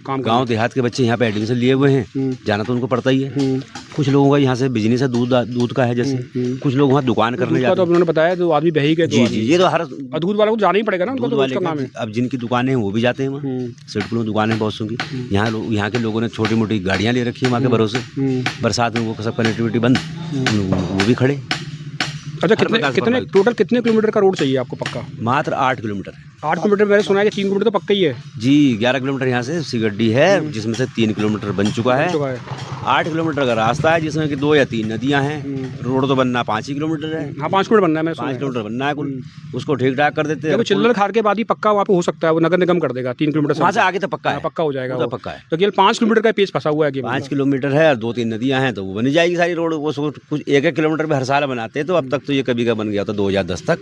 काम गांव देहात के बच्चे यहाँ पे एडमिशन लिए हुए हैं, जाना तो उनको पड़ता ही है। कुछ लोगों का यहाँ से बिजनेस है, दूध का है, जैसे कुछ लोग वहाँ दुकान करने जाते तो उन्होंने बताया जो आदमी बही गए। जी जी, ये तो हर दूध वालों को जाना ही पड़ेगा ना, उनको दूध तो वाले उसका काम है। अब जिनकी दुकानें हैं वो भी जाते हैं वहाँ, सिडकुल में दुकानें हैं बहुत सी। यहाँ के लोगों ने छोटी मोटी गाड़ियाँ ले रखी है वहाँ के भरोसे, बरसात में वो सब कनेक्टिविटी बंद, वो भी खड़े। अच्छा, कितने टोटल कितने किलोमीटर का रोड चाहिए आपको पक्का? मात्र 8 किलोमीटर। 8 किलोमीटर मैंने सुना है कि 3 किलोमीटर तो पक्का ही है जी। 11 किलोमीटर यहाँ से सिगड्डी है जिसमें से 3 किलोमीटर बन चुका है। 8 किलोमीटर का रास्ता है जिसमें कि 2 या 3 नदियाँ हैं। रोड तो बनना 5 ही किलोमीटर है। हाँ, 5 किलोमीटर बनना है, 5 किलोमीटर बनना है कुल। उसको ठीक ठाक कर देते हैं। चिल्लर खार के बाद ही पक्का वहाँ पे हो सकता है, वो नगर निगम कर देगा 3 किलोमीटर वहाँ से आगे तो पक्का है, पक्का हो जाएगा, वो पक्का है। तो केवल 5 किलोमीटर का पेज फंसा हुआ है कि 5 किलोमीटर है और 2-3 नदियाँ हैं तो वो बनी जाएगी सारी रोड। वो कुछ 1-1 किलोमीटर पे हर साल बनाते हैं, तो अब तक तो ये कभी का बन गया था 2010 तक।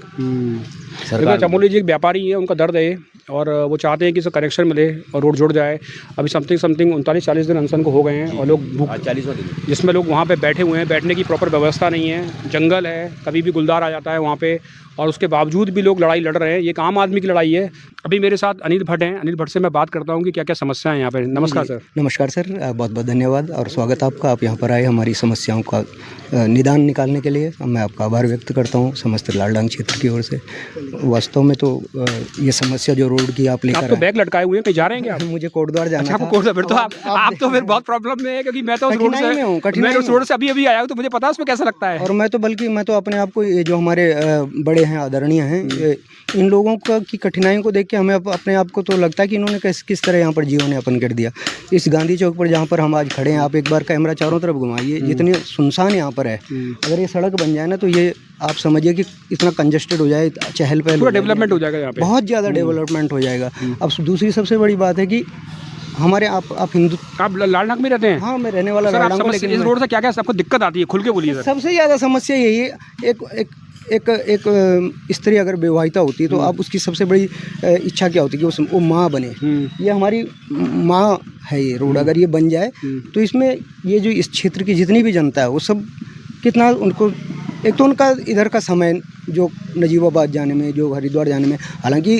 सरकार चमोली जी एक व्यापारी है, उनका दर्द है और वो चाहते हैं कि इसका कनेक्शन मिले और रोड जुड़ जाए। अभी समथिंग 39-40 दिन अनशन को हो गए हैं और लोग 40वां दिन, जिसमें लोग वहाँ पे बैठे हुए हैं, बैठने की प्रॉपर व्यवस्था नहीं है, जंगल है, कभी भी गुलदार आ जाता है वहाँ पे, और उसके बावजूद भी लोग लड़ाई लड़ रहे हैं। ये एक आम आदमी की लड़ाई है। अभी मेरे साथ अनिल भट्ट हैं, अनिल भट्ट से मैं बात करता हूँ कि क्या क्या समस्या है यहाँ पर। नमस्कार सर। नमस्कार सर, बहुत बहुत धन्यवाद और स्वागत आपका। आप यहाँ पर आए हमारी समस्याओं का निदान निकालने के लिए। मैं आपका आभार व्यक्त करता हूँ समस्त लालडांग क्षेत्र की ओर से। वास्तव में तो ये समस्या जो रोड की आप लेकर तो बैग लटकाए हुए हैं, कहीं जा रहे हैं क्या? मुझे कोटद्वार जाना था। कोटद्वार, फिर तो आप तो फिर बहुत प्रॉब्लम में है, क्योंकि मैं तो उस रोड से अभी आया हूँ, तो मुझे पता है उसमें कैसा लगता है। और मैं तो अपने आप को, ये जो हमारे बड़े हैं, आदरणीय हैं, इन लोगों का की कठिनाइयों को देख के हमें अपने आप को तो लगता है कि इन्होंने किस तरह यहाँ पर जीवन यापन कर दिया। इस गांधी चौक पर जहाँ पर हम आज खड़े हैं, आप एक बार कैमरा चारों तरफ घुमाइए, जितनी सुनसान यहाँ पर है। अगर ये सड़क बन जाए ना तो ये आप समझिए कि इतना कंजेस्टेड हो जाए, चहल पहल, पूरा डेवलपमेंट हो जाएगा यहाँ पे, बहुत ज़्यादा डेवलपमेंट हो जाएगा। अब दूसरी सबसे बड़ी बात है कि हमारे आप हिंदू, आप लालडांग में रहते हैं? हाँ, मैं रहने वाला लालडांग में। लेकिन इस रोड से क्या क्या आपको दिक्कत आती है, खुल के बोलिए सर। सबसे ज़्यादा समस्या यही है, एक स्त्री अगर विवाहिता होती है तो आप उसकी सबसे बड़ी इच्छा क्या होती है कि वो माँ बने। ये हमारी माँ है ये रोड। अगर ये बन जाए तो इसमें ये जो इस क्षेत्र की जितनी भी जनता है वो सब कितना उनको, एक तो उनका इधर का समय जो नजीबाबाद जाने में, जो हरिद्वार जाने में, हालांकि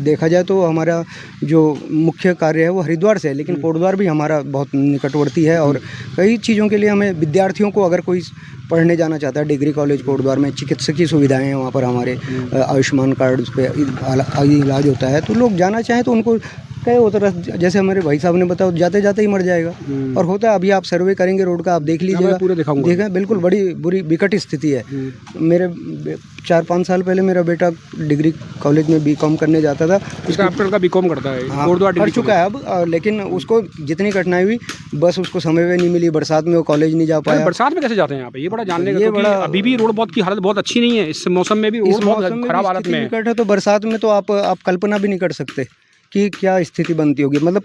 देखा जाए तो हमारा जो मुख्य कार्य है वो हरिद्वार से है, लेकिन कोटद्वार भी हमारा बहुत निकटवर्ती है। और कई चीज़ों के लिए हमें, विद्यार्थियों को अगर कोई पढ़ने जाना चाहता है, डिग्री कॉलेज कोटद्वार में चिकित्सकीय सुविधाएं हैं वहाँ पर, हमारे आयुष्मान कार्ड उस पर इलाज होता है, तो लोग जाना चाहें तो उनको कई होता है। जैसे हमारे भाई साहब ने बताया, जाते जाते ही मर जाएगा। और होता है, अभी आप सर्वे करेंगे रोड का, आप देख लीजिएगा, पूरा दिखाऊंगा, बिल्कुल बड़ी बुरी विकट स्थिति है। मेरे 4-5 साल पहले मेरा बेटा डिग्री कॉलेज में बीकॉम करने जाता था। उसका आपका बीकॉम करता है, कर चुका है अब, लेकिन उसको जितनी कठिनाई हुई, बस उसको समय में नहीं मिली, बरसात में वो कॉलेज नहीं जा पाया। बरसात में कैसे जाते हैं यहाँ पे, ये बड़ा जानने का, क्योंकि अभी भी रोड बहुत की हालत बहुत अच्छी नहीं है, इस मौसम में भी रोड बहुत खराब हालत में है। तो बरसात में तो आप कल्पना भी नहीं कर सकते कि क्या स्थिति बनती होगी। मतलब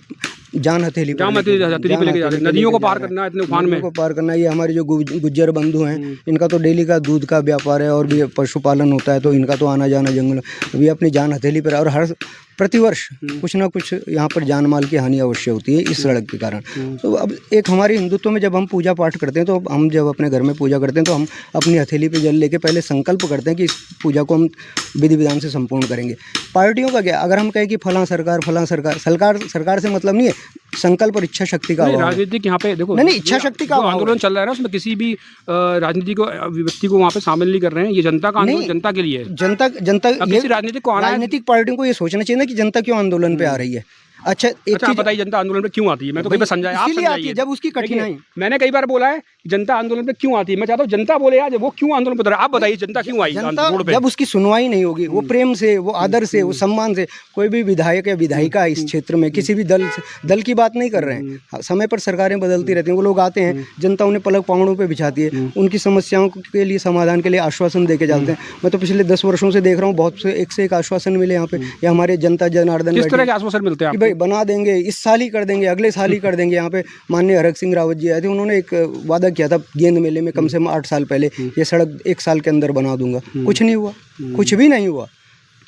जान हथेली पे लेके जाते, नदियों को पार करना, इतने उफान में को पार करना। ये हमारे जो गुज्जर बंधु हैं, इनका तो डेली का दूध का व्यापार है और भी पशुपालन होता है, तो इनका तो आना जाना जंगल, अभी अपनी जान हथेली पर। और हर प्रतिवर्ष कुछ ना कुछ यहाँ पर जान माल की हानि अवश्य होती है इस सड़क के कारण। तो अब एक हमारे हिंदुत्व में जब हम पूजा पाठ करते हैं, तो हम जब अपने घर में पूजा करते हैं तो हम अपनी हथेली पे जल लेके पहले संकल्प करते हैं कि इस पूजा को हम विधि विधान से संपूर्ण करेंगे। पार्टियों का क्या, अगर हम कहें कि फलां सरकार से मतलब नहीं है, संकल्प और इच्छा शक्ति का अभाव है। राजनीतिक यहाँ पे देखो, नहीं, इच्छा शक्ति का जो अभाव है। आंदोलन चल रहा है ना, उसमें किसी भी राजनीतिक व्यक्ति को वहाँ पे शामिल नहीं कर रहे हैं। ये जनता का आंदोलन, नहीं, जनता के लिए है। जनता अब किसी राजनीतिक को आना है, राजनीतिक पार्टियों को ये सोचना चाहिए ना कि जनता क्यों आंदोलन पे आ रही है। अच्छा, एक अच्छा आप बताइए जनता आंदोलन पे क्यों आती है? मैं तो कहीं पे समझाया, आप इसीलिए आती है समझाइए। जब उसकी कठिनाई। देखिए, मैंने कई बार बोला है कि जनता आंदोलन पे क्यों आती है। मैं चाहता हूँ जनता बोले यार वो क्यों आंदोलन पे, आप बताइए जनता क्यों आई जनता रोड पे? जब उसकी सुनवाई नहीं होगी, वो प्रेम से, वो आदर से, वो सम्मान से, कोई भी विधायक या विधायिका इस क्षेत्र में किसी भी दल की बात नहीं कर रहे हैं। समय पर सरकारें बदलती रहती हैं, वो लोग आते हैं, जनता उन्हें पलक पांवड़ों पे बिछाती है, उनकी समस्याओं के लिए समाधान के लिए आश्वासन देके जाते हैं। मैं तो पिछले 10 वर्षों से देख रहा हूँ, बहुत से एक आश्वासन मिले यहाँ पे। या हमारे जनता जनार्दन किस तरह के आश्वासन मिलते हैं कि आपको? भाई बना देंगे, इस साल ही कर देंगे, अगले साल ही कर देंगे। यहाँ पे माननीय हरक सिंह रावत जी आए थे, उन्होंने एक वादा किया था गेंद मेले में कम से कम 8 साल पहले, ये सड़क 1 साल के अंदर बना दूंगा। कुछ नहीं हुआ, कुछ भी नहीं हुआ।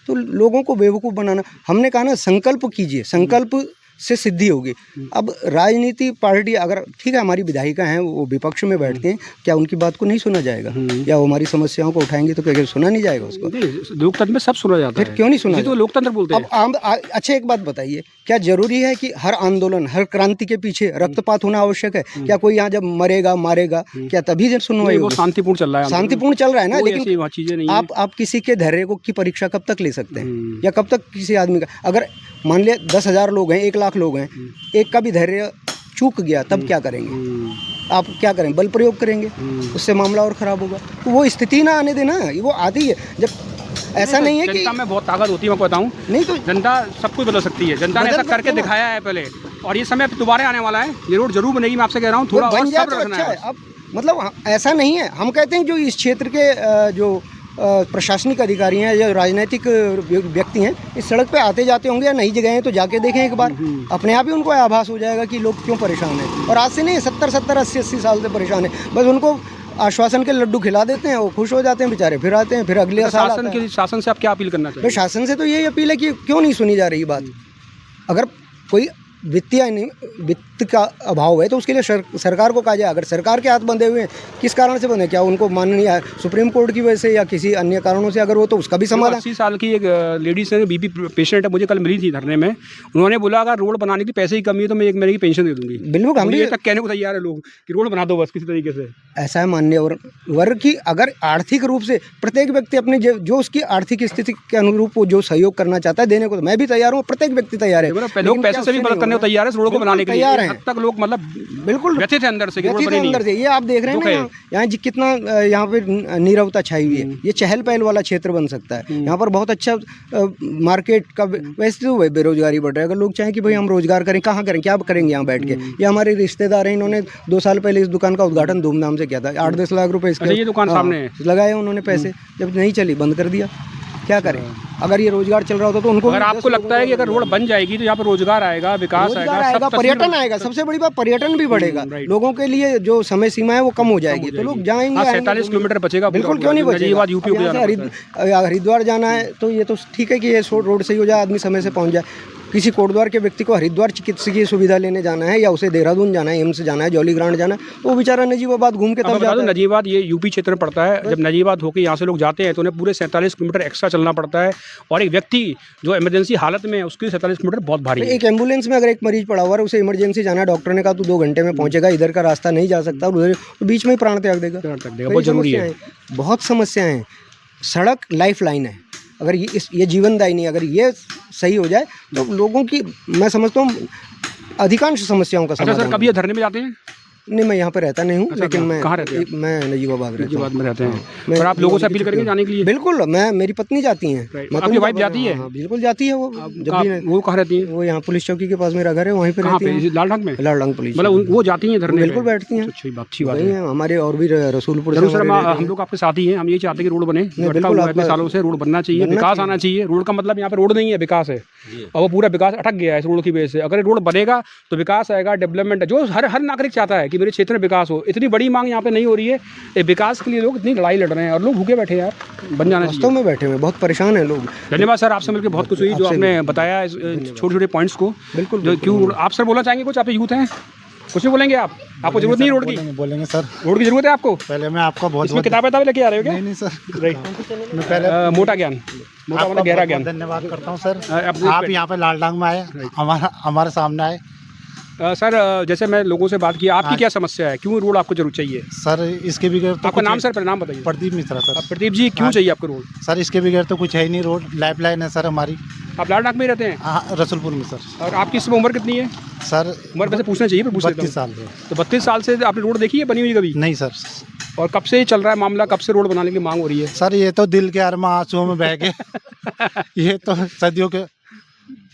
तो लोगों को बेवकूफ़ बनाना, हमने कहा ना संकल्प कीजिए, संकल्प से सिद्धि होगी। अब राजनीति पार्टी, अगर ठीक है हमारी विधायिका हैं, वो विपक्ष में बैठते हैं, क्या उनकी बात को नहीं सुना जाएगा? या वो हमारी समस्याओं को उठाएंगे तो क्या सुना नहीं जाएगा उसको? लोकतंत्र में सब सुना जाता है, फिर क्यों नहीं सुना? तो लोकतंत्र बोलते हैं। अब अच्छा एक बात बताइए, क्या जरूरी है कि हर आंदोलन, हर क्रांति के पीछे रक्तपात होना आवश्यक है? क्या कोई यहाँ जब मरेगा मारेगा क्या तभी जब सुनवाई? वो शांतिपूर्ण चल रहा है, शांतिपूर्ण चल रहा है ना, लेकिन वहाँ चीजें नहीं आप किसी के धैर्य की परीक्षा कब तक ले सकते हैं? या कब तक किसी आदमी का, अगर मान लिया 10,000 लोग हैं, 1 लाख लोग हैं, एक का भी धैर्य चूक गया तब क्या करेंगे? आप क्या करें? बल प्रयोग करेंगे, उससे मामला और ख़राब होगा। तो वो स्थिति ना आने देना, वो आती है जब। ऐसा नहीं है कि जनता में बहुत ताकत होती है, मैं बताऊं। नहीं तो जनता सब कुछ बदल सकती है, जनता ने ऐसा करके दिखाया है पहले, और ये समय दोबारा आने वाला है। ये रोड जरूर बनेगी, मैं आपसे कह रहा हूँ, थोड़ा बन और जाए सब्र तो रखना अच्छा है। है। अब मतलब ऐसा नहीं है, हम कहते हैं जो इस क्षेत्र के जो प्रशासनिक अधिकारी हैं या राजनीतिक व्यक्ति हैं, इस सड़क पे आते जाते होंगे या नई जगह हैं, तो जाके देखें एक बार, अपने आप ही उनको आभास हो जाएगा कि लोग क्यों परेशान हैं। और आज से नहीं, 70 80 साल से परेशान है। बस उनको आश्वासन के लड्डू खिला देते हैं, वो खुश हो जाते हैं बेचारे, फिर आते हैं, फिर अगले साल आता है। शासन से आप क्या अपील करना चाहिए? शासन से तो यही अपील है कि क्यों नहीं सुनी जा रही बात। अगर कोई वित्त का अभाव है तो उसके लिए सरकार को कहा जाए। अगर सरकार के हाथ बंधे हुए हैं, किस कारण से बंधे? क्या उनको माननीय सुप्रीम कोर्ट की वजह से या किसी अन्य कारणों से अगर वो, तो उसका भी समाधान। 80 साल की एक लेडीज है, बीपी पेशेंट है, मुझे कल मिली थी धरने में। उन्होंने बोला अगर रोड बनाने की पैसे की कमी है तो मैं 1 महीने की पेंशन दे दूंगी। बिल्कुल, हम भी तक कहने को तैयार है लोग कि रोड बना दो बस किसी तरीके से। ऐसा है माननीय वर्ग की, अगर आर्थिक रूप से प्रत्येक व्यक्ति अपने जो उसकी आर्थिक स्थिति के अनुरूप जो सहयोग करना चाहता है देने को, तो मैं भी तैयार हूँ, प्रत्येक व्यक्ति तैयार है। लोग पैसे से भी मदद करने को तैयार है, रोड को बनाने के लिए तैयार हैं। हद तक लोग मतलब बिल्कुल व्यथित है अंदर से, अंदर से। ये आप देख रहे हैं ना, यहाँ कितना यहाँ पे नीरवता छाई हुई है। ये चहल पहल वाला क्षेत्र बन सकता है। यहाँ पर बहुत अच्छा मार्केट का, वैसे तो बेरोजगारी बढ़ रहा है। अगर लोग चाहें कि भाई हम रोजगार करें, कहाँ करें, क्या करेंगे यहाँ बैठ के? ये हमारे रिश्तेदार हैं, इन्होंने 2 साल पहले इस दुकान का उद्घाटन धूमधाम से किया था। 8-10 लाख रुपए इसके, ये दुकान सामने है, लगाए उन्होंने पैसे, जब नहीं चली बंद कर दिया। क्या करें? अगर ये रोजगार चल रहा होता तो उनको, अगर आपको लगता है कि अगर रोड बन जाएगी तो यहाँ पर रोजगार आएगा, विकास आएगा, पर्यटन आएगा, सबसे बड़ी बात पर्यटन भी बढ़ेगा। लोगों के लिए जो समय सीमा है वो कम हो जाएगी, तो लोग जाएंगे। 47 किलोमीटर बचेगा, बिल्कुल, क्यों नहीं बचेगा? हरिद्वार जाना है तो ये तो ठीक है कि ये रोड सही हो जाए, आदमी समय से पहुँच जाए। किसी कोटद्वार के व्यक्ति को हरिद्वार चिकित्सकीय सुविधा लेने जाना है, या उसे देहरादून जाना है, एम्स जाना है, जौलीग्रांट जाना है, तो वो बेचारा नजीबाबाद घूम के तब जाता है। नजीबाबाद ये यूपी क्षेत्र में पड़ता है। जब नजीबाबाद होकर यहाँ से लोग जाते हैं तो उन्हें पूरे 47 किलोमीटर एक्स्ट्रा चलना पड़ता है, और एक व्यक्ति जो इमरजेंसी हालत में है उसके 47 किलोमीटर बहुत भारी है। एक एम्बुलेंस में अगर एक मरीज पड़ा हुआ है, उसे इमरजेंसी जाना है, डॉक्टर ने कहा तो 2 घंटे में पहुंचेगा, इधर का रास्ता नहीं जा सकता, उधर तो बीच में ही प्राण त्याग देगा। बहुत जरूरी है, बहुत समस्याएं हैं। सड़क लाइफ लाइन है, अगर ये जीवनदायी नहीं, अगर ये सही हो जाए तो लोगों की, मैं समझता हूँ अधिकांश समस्याओं का समाधान। अच्छा सर, कभी ये धरने में जाते हैं? नहीं, मैं यहाँ पे रहता नहीं हूँ। अच्छा, लेकिन मैं कहाँ रहते हैं? मैं नजीबाबाद में रहते हैं। और आप लोगों से अपील करेंगे जाने के लिए? बिल्कुल, मैं, मेरी पत्नी जाती हैं। आपकी वाइफ जाती है? बिल्कुल जाती है। वो जब भी, वो कहाँ रहती है? वो यहाँ पुलिस चौकी के पास मेरा घर है, वहीं पे रहती है, लालढांग में। लालढांग पुलिस, मतलब वो जाती हैं धरने? बिल्कुल बैठती हैं। अच्छी बात है। हमारे और भी रसूलपुर से हम लोग आपके साथ ही हैं। हम यही चाहते हैं कि रोड बने, इतने सालों से रोड बनना चाहिए, विकास आना चाहिए। रोड का मतलब यहाँ पे रोड नहीं है, विकास है, और वो पूरा विकास अटक गया है इस रोड की वजह से। अगर रोड बनेगा तो विकास आएगा, डेवलपमेंट, जो हर नागरिक चाहता है कि कि मेरे क्षेत्र में विकास हो। इतनी बड़ी मांग यहाँ पे नहीं हो रही है, ये विकास के लिए लोग इतनी लड़ाई लड़ रहे हैं और लोग भूखे बैठे हैं यार, बन जाना वास्तव चाहिए। में बैठे हुए बहुत परेशान हैं लोग। धन्यवाद सर, आपसे मिलकर बहुत खुशी हुई, जो आपने बताया छोटे छोटे पॉइंट्स को। बिल्कुल, जो क्यों आप सर बोलना चाहेंगे कुछ? आप यूथ हैं, कुछ नहीं बोलेंगे आप? आपको जरूरत नहीं है रोड की? बोलेंगे सर, रोड की जरूरत है आपको? पहले मैं आपका बहुत इसमें किताबें लेके आ रहे हो क्या? नहीं सर, राइट, मैं पहले मोटा ज्ञान, मोटा मतलब गहरा ज्ञान। धन्यवाद करता हूँ सर, आप आप यहाँ पे लालडांग में आए, हमारे सामने आए। सर जैसे मैं लोगों से बात की, आपकी क्या समस्या है, क्यों रोड आपको जरूर चाहिए? सर इसके बगैर तो आपका नाम सर, पहले नाम बताइए। प्रदीप मिश्रा सर। प्रदीप जी, क्यों चाहिए आपको रोड? सर इसके बगैर तो कुछ है ही नहीं, रोड लाइफ लाइन है सर हमारी। आप लालडाक में ही रहते हैं? हाँ, रसुलपुर में सर। और आपकी इस समय उम्र कितनी है? सर उम्र वैसे पूछना चाहिए, पर पूछ लेता 32 हूँ। साल है। तो 32 साल से आपने रोड देखी है बनी हुई कभी? नहीं सर। और कब से चल रहा है मामला, कब से रोड बनाने की मांग हो रही है? सर ये तो दिल के अरमा आंसुओं में बह गए ये तो सदियों के,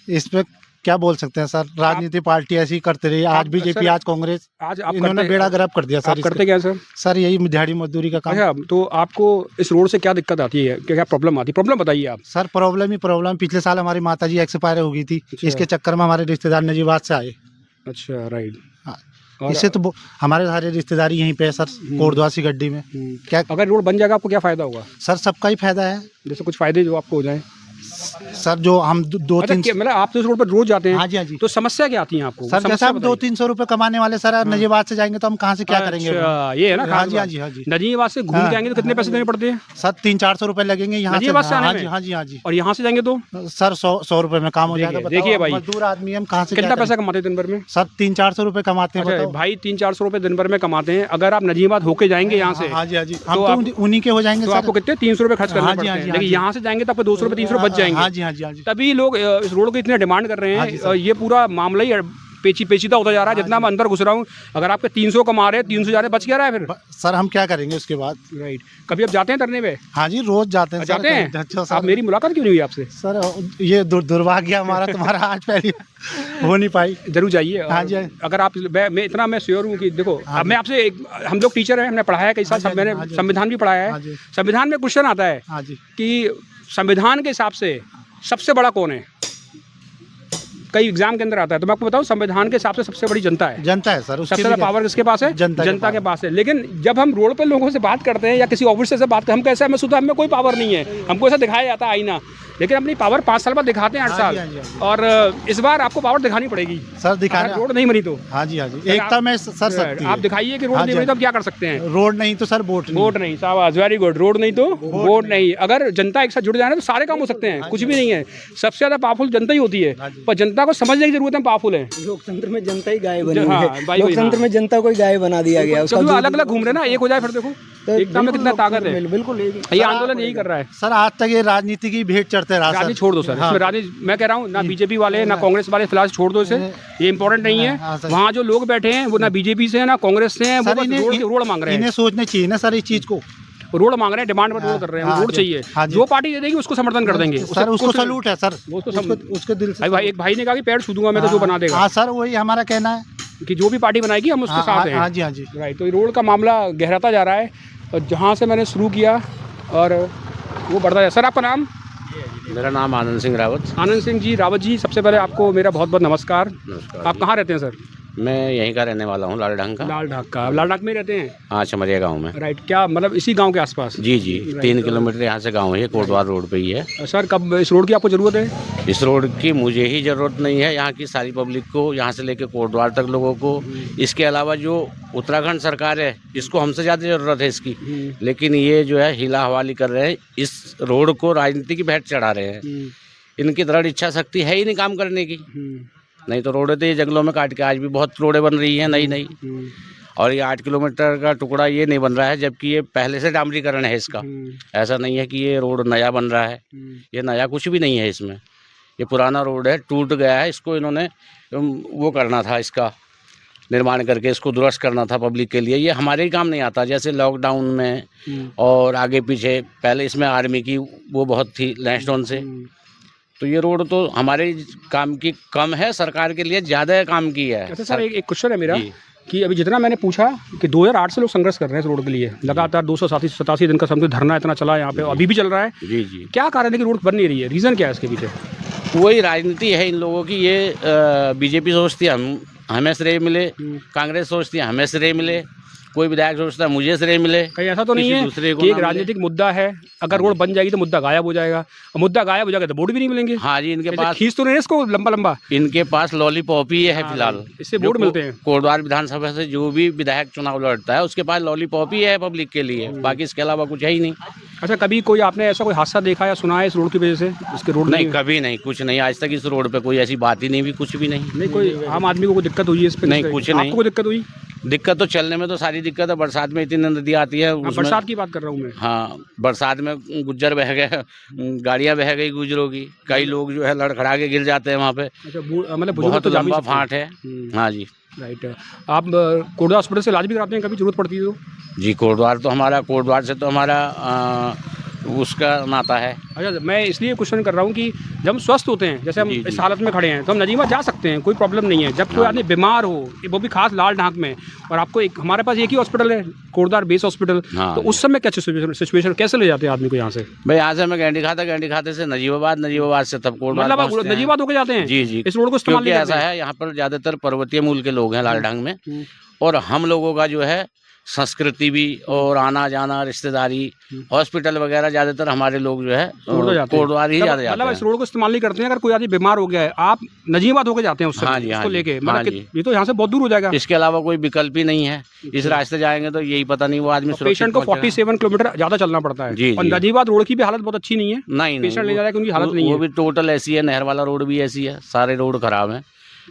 इस पे क्या बोल सकते हैं सर, राजनीति पार्टी ऐसी करते रही, आज बीजेपी, आज कांग्रेस, आज आप इन्होंने बेड़ा गर्क कर दिया सर। आप करते क्या सर? सर यही दिहाड़ी मजदूरी का काम। अच्छा, तो आपको इस रोड से क्या दिक्कत आती है, क्या क्या प्रॉब्लम आती है? प्रॉब्लम बताइए आप। सर प्रॉब्लम ही प्रॉब्लम, पिछले साल हमारी माताजी एक्सपायर हो गई थी, इसके चक्कर में हमारे रिश्तेदार नजीबाद से आए। अच्छा, राइट। हाँ, इससे तो हमारे सारे रिश्तेदारी यहीं पे है सर, कोटद्वासी गड्डी में। क्या अगर रोड बन जाएगा आपको क्या फायदा होगा? सर सबका ही फायदा है। जैसे कुछ फायदे जो आपको हो जाए? सर जो हम दो अच्छा, तीन, मतलब आप तो इस रोड पर रोज जाते हैं? हाँ जी हाँ जी। तो समस्या क्या आती है आपको? सर जैसे समस्या हम बताइए। 200-300 रुपए कमाने वाले सर, नजीबाद से जाएंगे तो हम कहाँ से क्या करेंगे? अच्छा, ये है ना? हाँ जी हाँ जी हाँ जी। नजीबाद से घूम के आएंगे तो कितने पैसे देने पड़ते हैं? सर 300-400 रुपए लगेंगे यहाँ से। नजीबाद से आने हाँ में? जी हाँ जी हाँ जी। और यहाँ से जाएंगे तो सर 100 रुपए में काम हो जाएगा। देखिए, देखिए भाई, मजदूर आदमी हम कहाँ से कितना क्या पैसा कमाते हैं दिन भर में? करें? सर 300-400 रुपए कमाते हैं। अच्छा बताओ। भाई, 300-400 रुपए दिन भर में कमाते हैं। अगर आप नजीबाद होके जाएंगे यहाँ से, हाँ जी हाँ जी, हम तो तो उन्हीं के हो जाएंगे तो सर। आपको कितने 300 रुपए खर्च करने हाँ जी, पड़ते हाँ हैं। जी, हाँ लेकिन जी। यहाँ से जाएंगे तो आपको 200 रुपए 300 बच जाएंगे। हाँ जी हाँ जी हाँ जी। तभी लोग इस रोड को इतने डिमांड कर रहे हैं। ये पूरा मामला ही पेचीदा होता जा रहा है। जितना मैं अंदर घुस रहा हूँ, अगर आपके 300 कमा रहे हैं, 300 जा रहे हैं, बच क्या रहा है फिर? सर हम क्या करेंगे उसके बाद? राइट। कभी आप जाते हैं धरने पे? हाँ जी रोज जाते हैं। जाते हैं? अच्छा आप, मेरी मुलाकात क्यों नहीं हुई आपसे? सर ये दुर्भाग्य हमारा तुम्हारा आज पहले हो नहीं पाई। जरूर जाइए। हाँ जी। अगर आप, मैं श्योर हूँ कि देखो, अब मैं आपसे हम लोग टीचर हैं, हमने पढ़ाया है कई साल, मैंने संविधान भी पढ़ाया है। संविधान में क्वेश्चन आता है हाँ जी कि संविधान के हिसाब से सबसे बड़ा कौन है? कई एग्जाम के अंदर आता है। तो मैं आपको बताऊं, संविधान के हिसाब से सबसे बड़ी जनता है। जनता है सर, सबसे ज़्यादा पावर किसके पास है? जनता के पास है। लेकिन जब हम रोड पर लोगों से बात करते हैं या किसी ऑफिसर से बात करते हैं, हम कैसा महसूस होता है? हमें कोई पावर नहीं है, हमको ऐसा दिखाया जाता है आईना। लेकिन अपनी पावर 5 साल बाद दिखाते हैं, 8 साल। और इस बार आपको पावर दिखानी पड़ेगी सर, दिखाना। रोड नहीं बनी तो। हाँ जी हाँ जी, एकता में सर सकती है। आप दिखाइए कि रोड नहीं बनी तो हम क्या कर सकते हैं? रोड नहीं तो सर वोट वोट नहीं। शाबाश, वेरी गुड। रोड नहीं तो वोट नहीं। अगर जनता एक साथ जुड़ जाए ना तो सारे काम हो सकते हैं। कुछ भी नहीं है, सबसे ज्यादा पावरफुल जनता ही होती है। पर जनता को समझने की जरूरत है, पावरफुल है। लोकतंत्र में जनता ही गाय बनी हाँ, हुई भाई, है। लोकतंत्र में जनता को ही गाय बना दिया गया। उसका अलग अलग घूम रहे ना, एक हो जाए फिर देखो एकता में कितना ताकत है। बिल्कुल ये आंदोलन यही कर रहा है सर। आज तक ये राजनीति की भेंट चढ़ते रहा। राजनीति छोड़ दो सर। इसमें राजनीति मैं कह रहा हूँ, ना बीजेपी वाले ना कांग्रेस वाले, फिलहाल छोड़ दो इसे, ये इंपॉर्टेंट नहीं है। वहाँ जो लोग बैठे हैं वो ना बीजेपी से हैं ना कांग्रेस से हैं, वो बस रोड मांग रहे हैं। इन्हें सोचना चाहिए ना सर इस चीज को। रोड मांग रहे हैं, डिमांड पर रोड कर रहे हैं। रोड चाहिए, जो पार्टी दे देगी उसको समर्थन कर देंगे सर। उसको सलूट है सर, उसके दिल से। भाई, एक भाई ने कहा कि पैर छू दूंगा मैं तो जो बना देगा। हाँ सर, वही हमारा कहना है कि जो भी पार्टी बनाएगी हम उसके साथ हैं। हाँ जी हाँ जी। राइट। तो रोड का मामला गहराता जा रहा है और जहाँ से मैंने शुरू किया और वो बढ़ता है। सर आपका नाम? मेरा नाम आनंद सिंह रावत। आनंद सिंह जी रावत जी, सबसे पहले आपको मेरा बहुत बहुत नमस्कार। नमस्कार। आप कहाँ रहते हैं सर? मैं यहीं का रहने वाला हूँ, लालडांग का। लालडाक का? लालडाक में रहते हैं? हाँ, चमरिया गांव में। राइट। क्या मतलब इसी गांव के आसपास? जी जी, 3 किलोमीटर यहाँ से गांव है, कोटद्वार रोड पे ही है। सर कब इस रोड की आपको ज़रूरत है? इस रोड की मुझे ही ज़रूरत नहीं है, यहाँ की सारी पब्लिक को, यहाँ से लेके कोटद्वार तक लोगों को। इसके अलावा जो उत्तराखंड सरकार है, इसको हमसे ज़्यादा ज़रूरत है इसकी। लेकिन ये जो है हिला हवाली कर रहे हैं, इस रोड को राजनीति की भेंट चढ़ा रहे हैं। इनकी दृढ़ इच्छा शक्ति है ही नहीं काम करने की। नहीं तो रोडें तो ये जंगलों में काट के आज भी बहुत रोडें बन रही हैं नई नई। और ये 8 किलोमीटर का टुकड़ा ये नहीं बन रहा है, जबकि ये पहले से डामरीकरण है इसका। ऐसा नहीं है कि ये रोड नया बन रहा है, ये नया कुछ भी नहीं है इसमें। ये पुराना रोड है, टूट गया है, इसको इन्होंने वो करना था, इसका निर्माण करके इसको दुरुस्त करना था पब्लिक के लिए। ये हमारे ही काम नहीं आता। जैसे लॉकडाउन में और आगे पीछे, पहले इसमें आर्मी की वो बहुत थी लैंडस्टोन से, तो ये रोड तो हमारे काम की कम है, सरकार के लिए ज़्यादा काम की है। अच्छा सर, एक क्वेश्चन है मेरा कि अभी जितना मैंने पूछा कि 2008 से लोग संघर्ष कर रहे हैं इस रोड के लिए, लगातार 287 दिन का समझो धरना इतना चला है यहाँ पे, अभी भी चल रहा है। जी जी। क्या कारण है कि रोड बन नहीं रही है? रीज़न क्या है इसके पीछे? वही राजनीति है इन लोगों की। ये बीजेपी सोचती है हमें श्रेय मिले, कांग्रेस सोचती है हमें श्रेय मिले, कोई विधायक सोचता है मुझे श्रेय मिले। कहीं ऐसा तो नहीं किसी है दूसरे को कि एक ना मिले। राजनीतिक मुद्दा है, अगर रोड बन जाएगी तो मुद्दा गायब हो जाएगा, और मुद्दा गायब हो जाएगा तो वोट भी नहीं मिलेंगे। हाँ जी, इनके पास खींच तो नहीं है इसको लंबा लंबा। इनके पास लॉलीपॉप ही है हाँ फिलहाल। भाई, इससे जो वोट मिलते हैं। कोटद्वार विधानसभा से जो भी विधायक चुनाव लड़ता है उसके पास लॉलीपॉप ही है पब्लिक के लिए, बाकी इसके अलावा कुछ है ही नहीं। अच्छा, कभी कोई आपने ऐसा कोई हादसा देखा या सुना है इस रोड की वजह से? इसके रोड नहीं, कभी नहीं, कुछ नहीं, आज तक इस रोड पे कोई ऐसी बात ही नहीं हुई, कुछ भी नहीं। नहीं, कोई आम आदमी को कोई दिक्कत हुई है इस पे? नहीं, कुछ नहीं। आपको कोई दिक्कत हुई? दिक्कत तो चलने में तो सारी दिक्कत है, बरसात में इतनी नदी आती है उसमें। बरसात की बात कर रहा हूँ मैं। हाँ, बरसात में गुज्जर बह गए, गाड़ियाँ बह गई गुजरों की, कई लोग जो है लड़खड़ा के गिर जाते हैं वहाँ पे। अच्छा, मतलब बुजुर्ग बहुत तो जा भी लंबा सकते हैं। फाट है। हाँ जी। राइट है। आप कोटद्वार हॉस्पिटल से इलाज भी कराते हैं कभी जरूरत पड़ती है तो? जी, कोटद्वार से तो हमारा उसका नाता है। अच्छा, मैं इसलिए क्वेश्चन कर रहा हूँ कि जब हम स्वस्थ होते हैं, जैसे हम जी, इस जी। हालत में खड़े हैं, तो हम नजीमा जा सकते हैं, कोई प्रॉब्लम नहीं है। जब कोई आदमी बीमार हो, वो भी खास लाल ढाक में, और आपको एक, हमारे पास एक ही हॉस्पिटल है, कोटद्वार बेस हॉस्पिटल, हाँ तो उस समय क्या सिचुएशन, कैसे ले जाते हैं आदमी को यहाँ से? भाई यहाँ से हमें गैंडी खाते से नजीबाबाद से तब कोटद्वार मतलब आप पहुँचते हैं। नजीबाद होके जाते हैं? जी जी, इस रोड को इस्तेमाल क्योंकि नहीं ऐसा करते? है यहाँ पर ज़्यादातर पर्वतीय मूल के लोग हैं लालढंग में, और हम लोगों का जो है संस्कृति भी और आना जाना, रिश्तेदारी, हॉस्पिटल वगैरह ज़्यादातर हमारे लोग जो है कोटद्वार ही ज़्यादा जाते मतलब हैं। इस रोड को इस्तेमाल नहीं करते हैं। अगर कोई आदमी बीमार हो गया है, आप नजीबाद होके जाते हैं उससे? हाँ जी, हाँ उसको जी, लेके, हाँ मतलब जी। ये तो यहाँ से बहुत दूर हो जाएगा। इसके अलावा कोई विकल्प ही नहीं है। इस रास्ते जाएंगे तो यही पता नहीं वो आदमी सुरक्षित पेशेंट को पहुंचेगा। 47 किलोमीटर ज़्यादा चलना पड़ता है। जी, और जी। नजीबाद रोड की भी हालत बहुत अच्छी नहीं है। नहीं पेशेंट ले जा रहा है कि उनकी हालत वो- नहीं है। वो भी टोटल ऐसी है, नहर वाला रोड भी ऐसी है, सारे रोड खराब हैं।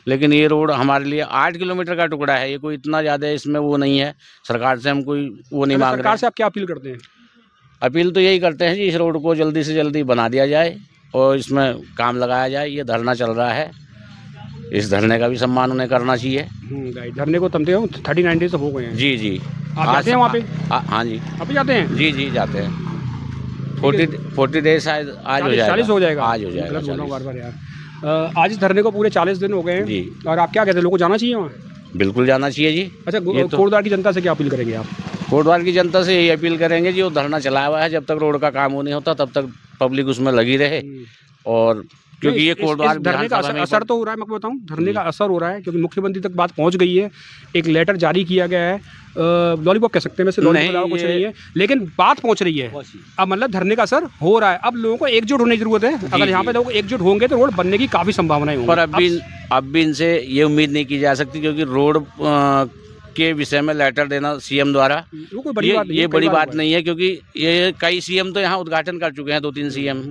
लेकिन ये रोड हमारे लिए 8 किलोमीटर का टुकड़ा है, ये कोई इतना ज़्यादा इसमें वो नहीं है। सरकार से हम कोई वो नहीं मांग सरकार रहे। से आप क्या अपील करते हैं? अपील तो यही करते हैं जी, इस रोड को जल्दी से जल्दी बना दिया जाए और इसमें काम लगाया जाए। ये धरना चल रहा है, इस धरने का भी सम्मान उन्हें करना चाहिए। राइट, धरने को तमते हो 39 डेज हो गए हैं। जी जी। आप जाते हैं वहाँ पे? हाँ जी, आप भी जाते हैं? जी जी जाते हैं। 40 डेज शायद आज हो जाएगा। 40 हो जाएगा। आज हो जाएगा गलत बोल रहा हूँ 40। बार यार। आज इस धरने को पूरे 40 दिन हो गए हैं। जी। और आप क्या कहते हैं, लोगों को जाना चाहिए वहाँ? बिल्कुल जाना चाहिए जी। अच्छा, ये तो- कोटद्वार की जनता से क्या अपील करेंगे आप? कोटद्वार की जनता से यही अपील करेंगे जी, वो धरना चलाया हुआ है, जब तक रोड का काम नहीं होता तब तक पब्लिक उसमें लगी रहे। और क्योंकि ये कोटद्वार धरने का विधानसभा में असर तो हो रहा है, मैं आपको बताऊं, धरने का असर हो रहा है, क्योंकि मुख्यमंत्री तक बात पहुंच गई है। एक लेटर जारी किया गया है, लॉलीपॉप कह सकते हैं, वैसे लॉलीपॉप नहीं, अलावा कुछ ये- नहीं है, लेकिन बात पहुंच रही है। अब मतलब धरने का असर हो रहा है। अब लोगों को एकजुट होने की जरूरत है। अगर यहाँ पे लोग एकजुट होंगे तो रोड बनने की काफ़ी संभावनाएं होंगी। पर अब भी इनसे ये उम्मीद नहीं की जा सकती, क्योंकि रोड के विषय में लेटर देना सीएम द्वारा वो कोई बड़ी बात नहीं है, ये कई बड़ी बार बात हुआ है। नहीं है, क्योंकि ये कई सीएम तो यहाँ उद्घाटन कर चुके हैं, 2-3 सीएम।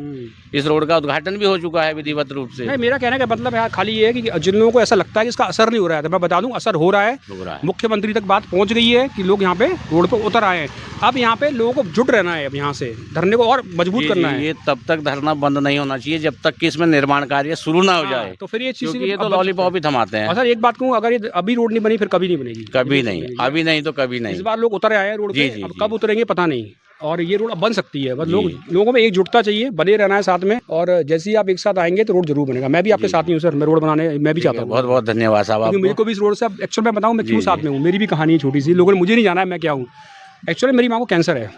इस रोड का उद्घाटन भी हो चुका है विधिवत रूप से। नहीं, मेरा कहने का मतलब है खाली ये है कि जिन लोगों को ऐसा लगता है कि इसका असर नहीं हो रहा है, तो मैं बता दूं असर हो रहा है। हो रहा है। मुख्यमंत्री तक बात पहुंच गई है कि लोग यहाँ पे रोड पे उतर आए हैं। अब यहाँ पे लोगों को जुट रहना है, अब यहाँ से धरने को और मजबूत जी, करना जी, है। ये तब तक धरना बंद नहीं होना चाहिए जब तक कि इसमें निर्माण कार्य शुरू ना हो हाँ, जाए। तो फिर ये चीज़ क्योंकि ये तो लॉलीपॉप ही थमाते हैं। सर एक बात कहूँ, अगर ये अभी रोड नहीं बनी फिर कभी नहीं बनेगी। कभी नहीं, अभी नहीं तो कभी इस नहीं। बार लोग उतर आए हैं रोड जी, पे, जी, अब जी। कब उतरेंगे पता नहीं। और ये रोड अब बन सकती है, बस जी। लोगों में एकजुटता चाहिए, बने रहना है साथ में। और जैसे ही आप एक साथ आएंगे तो रोड जरूर बनेगा। मैं भी आपके साथ ही हूँ सर, मैं रोड बनाने मैं भी चाहता हूँ। बहुत बहुत धन्यवाद साहब क्योंकि मेरे आपको। को भी इस रोड से एक्चुअल में बताऊँ मैं क्यों जी, साथ जी। में हूँ। मेरी भी कहानी है छोटी सी, लोगों ने मुझे नहीं जाना है मैं क्या हूँ। एक्चुअली मेरी माँ को कैंसर है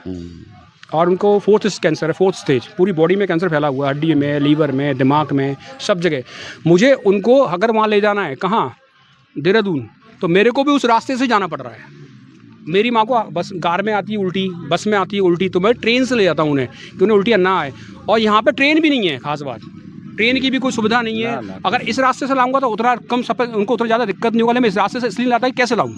और उनको 4th कैंसर है, 4th स्टेज। पूरी बॉडी में कैंसर फैला हुआ है, हड्डी में, लीवर में, दिमाग में, सब जगह। मुझे उनको अगर वहाँ ले जाना है, कहाँ, देहरादून, तो मेरे को भी उस रास्ते से जाना पड़ रहा है। मेरी माँ को बस कार में आती है उल्टी, बस में आती है उल्टी, तो मैं ट्रेन से ले जाता हूँ उन्हें कि उन्हें उल्टियाँ ना आए। और यहाँ पे ट्रेन भी नहीं है, खास बात ट्रेन की भी कोई सुविधा नहीं है। अगर इस रास्ते से लाऊंगा तो उतना कम सफर, उनको उतना ज़्यादा दिक्कत नहीं होगा। मैं इस रास्ते से इसलिए लाता है, कैसे लाऊँ,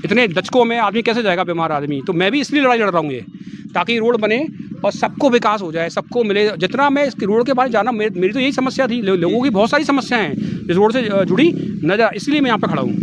इतने दचकों में आदमी कैसे जाएगा बीमार आदमी। तो मैं भी इसलिए लड़ाई लड़ रहा हूँ ये, ताकि रोड बने और सबको विकास हो जाए, सबको मिले। जितना मैं इस रोड के बारे में जाना, मेरी तो यही समस्या थी। लोगों की बहुत सारी समस्याएं हैं इस रोड से जुड़ी नजर, इसलिए मैं यहाँ पे खड़ा हूँ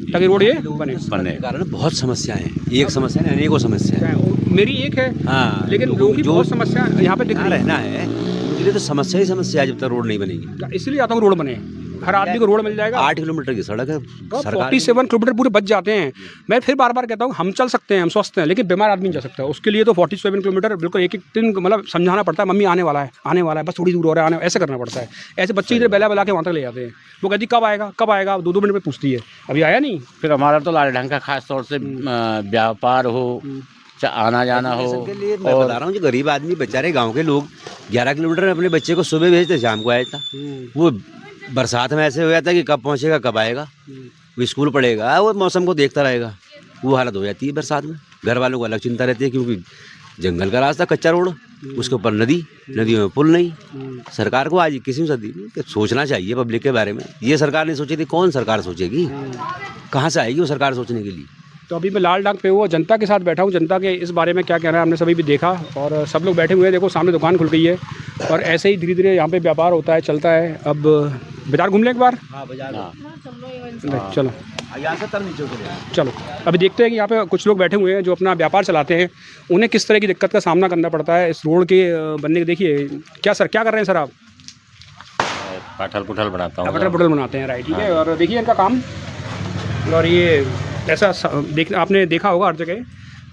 ताकि रोड ये बने। कारण बहुत समस्याएं हैं, एक समस्या नहीं अनेकों समस्या है। मेरी एक है, हाँ, लेकिन लोगों की बहुत समस्या यहाँ पे दिख यहाँ रही रहना है, उनके लिए तो समस्या ही समस्या है जब तक रोड नहीं बनेगी। है। इसलिए आता हूँ रोड बने, हर आदमी को रोड मिल जाएगा। 8 किलोमीटर की सड़क है, सरकार 47 किलोमीटर पूरे बच जाते हैं। मैं फिर बार बार कहता हूँ, हम चल सकते हैं, हम स्वस्थ हैं, लेकिन बीमार आदमी नहीं जा सकता। उसके लिए तो 47 किलोमीटर बिल्कुल एक दिन मतलब समझाना पड़ता है, मम्मी आने वाला है, आने वाला है, बस थोड़ी दूर हो रहा है, आने, ऐसे करना पड़ता है। ऐसे बच्चे इधर बेला बेला के वहाँ तक ले जाते हैं। वो कहती कब आएगा कब आएगा, 2-2 मिनट में पूछती है, अभी आया नहीं। फिर हमारा तो लालढंग का खास तौर से व्यापार हो, आना जाना हो, के लिए मैं बता रहा हूँ, जो गरीब आदमी बेचारे गांव के लोग 11 किलोमीटर अपने बच्चे को सुबह भेजते शाम को आया था। वो बरसात में ऐसे हो जाता है कि कब पहुंचेगा कब आएगा, वो स्कूल पढ़ेगा, वो मौसम को देखता रहेगा, वो हालत हो जाती है बरसात में। घर वालों को अलग चिंता रहती है क्योंकि जंगल का रास्ता, कच्चा रोड, उसके ऊपर नदी, नदियों में पुल नहीं। सरकार को आज 21वीं सदी में सोचना चाहिए पब्लिक के बारे में। ये सरकार नहीं सोची थी, कौन सरकार सोचेगी? कहाँ से आएगी वो सरकार सोचने के लिए? तो अभी मैं लाल डाक पे हूँ, जनता के साथ बैठा हूँ। जनता के इस बारे में क्या कहना है हमने सभी भी देखा, और सब लोग बैठे हुए हैं। देखो सामने दुकान खुल गई है और ऐसे ही धीरे धीरे यहाँ पे व्यापार होता है, चलता है। अब बाजार घूम लें एक बार। हाँ, बाजार चलो यहाँ से नीचे उतर जाए। चलो अभी देखते हैं कि यहाँ पे कुछ लोग बैठे हुए हैं जो अपना व्यापार चलाते हैं, उन्हें किस तरह की दिक्कत का सामना करना पड़ता है इस रोड के बनने के। देखिए क्या सर, क्या कर रहे हैं सर आप? पटल पुटल बनाता हूँ। पटल पुटल बनाते हैं, राइट, ठीक है। और देखिए इनका काम, और ये ऐसा आपने देखा होगा हर जगह।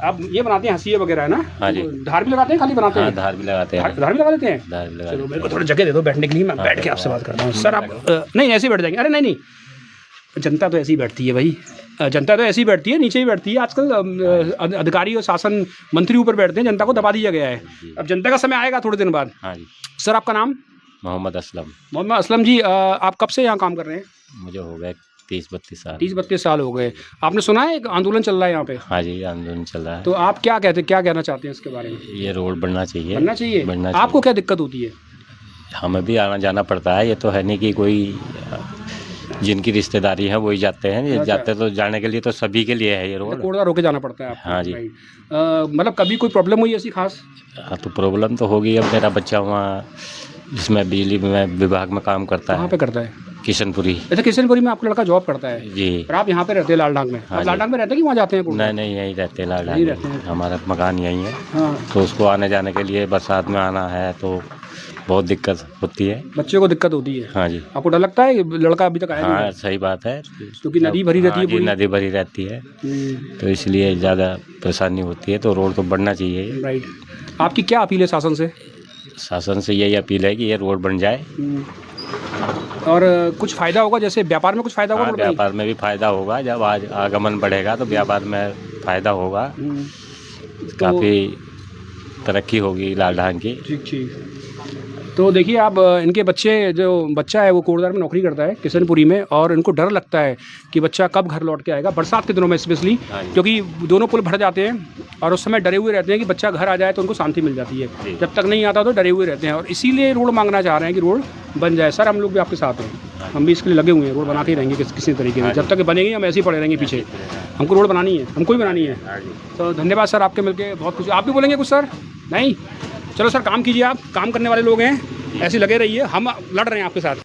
आप ये बनाते हैं हंसिया वगैरह, है ना? हाँ जी। धार भी लगाते हैं, खाली बनाते हैं? धार भी लगाते हैं। धार भी लगा देते हैं? धार भी लगा। चलो मेरे को थोड़ी जगह दे दो बैठने के लिए, मैं बैठ के आपसे बात करता हूँ। सर आप नहीं ऐसे ही बैठ जाएंगे? अरे नहीं नहीं, जनता तो ऐसी ही बैठती है भाई, जनता तो ऐसी ही बैठती है, नीचे ही बैठती है। आजकल अधिकारी और शासन मंत्री ऊपर बैठते हैं, जनता को दबा दिया गया है। अब जनता का समय आएगा थोड़े दिन बाद। हाँ जी। सर आपका नाम? मोहम्मद असलम। मोहम्मद असलम जी, आप कब से यहाँ काम कर रहे हैं? मुझे हो गए 30-32 साल। 30-32 साल हो गए। आपने सुना है एक आंदोलन चल रहा है यहाँ पे? हाँ जी, आंदोलन चल रहा है। तो आप क्या कहना चाहते हैं इसके बारे में? ये रोड बनना चाहिए। बनना चाहिए? बनना आपको क्या दिक्कत होती है? चाहिए। हमें भी आना जाना पड़ता है, ये तो है नहीं कि कोई जिनकी रिश्तेदारी है वही जाते हैं। ये जाते तो जाने के लिए तो सभी के लिए है ये रोड। कोड़दार होके जाना पड़ता है आपको? हाँ जी। मतलब कभी कोई प्रॉब्लम हुई ऐसी खास? हाँ, तो प्रॉब्लम तो होगी। अब मेरा बच्चा वहाँ जिसमें बिजली में विभाग में काम करता कहाँ है। पे करता है? किशनपुरी। अच्छा, किशनपुरी में आपका लड़का जॉब करता है? जी। और आप यहाँ पे रहते हैं लाल डाक में? हाँ आप लाल डाक में रहते हैं कि वहाँ जाते हैं? नहीं नहीं, यहीं रहते हैं लाल यहीं डाक रहते में। हैं। हमारा मकान यहीं है। हाँ। तो उसको आने जाने के लिए बरसात में आना है तो बहुत दिक्कत होती है। बच्चे को दिक्कत होती है? हाँ जी। आपको डर लगता है लड़का अभी तक आया नहीं? हाँ, सही बात है, क्योंकि नदी भरी रहती है हाँ जी, पूरी? नदी भरी रहती है, तो इसलिए ज़्यादा परेशानी होती है। तो रोड तो बनना चाहिए। राइट। आपकी क्या अपील है शासन से? शासन से यही अपील है कि ये रोड बन जाए। और कुछ फ़ायदा होगा, जैसे व्यापार में कुछ फ़ायदा होगा? हाँ, व्यापार में भी फायदा होगा। जब आज आगमन बढ़ेगा तो व्यापार में फ़ायदा होगा। काफ़ी तरक्की होगी लाल डाक की। ठीक ठीक। तो देखिए आप, इनके बच्चा है वो कोटद्वार में नौकरी करता है किशनपुरी में, और इनको डर लगता है कि बच्चा कब घर लौट के आएगा बरसात के दिनों में स्पेशली, क्योंकि दोनों पुल भर जाते हैं और उस समय डरे हुए रहते हैं कि बच्चा घर आ जाए तो उनको शांति मिल जाती है। जब तक नहीं आता तो डरे हुए रहते हैं, और इसीलिए रोड मांगना चाह रहे हैं कि रोड बन जाए। सर हम लोग भी आपके साथ हैं, हम भी इसके लिए लगे हुए हैं, रोड बना के ही रहेंगे किसी तरीके से। जब तक बनेगी हम ऐसे ही पड़े रहेंगे पीछे। हमको रोड बनानी है, हमको ही बनानी है। तो धन्यवाद सर, आपके मिलके बहुत कुछ। आप भी बोलेंगे कुछ सर? नहीं, चलो सर काम कीजिए, आप काम करने वाले लोग हैं, ऐसे लगे रहिए, हम लड़ रहे हैं आपके साथ।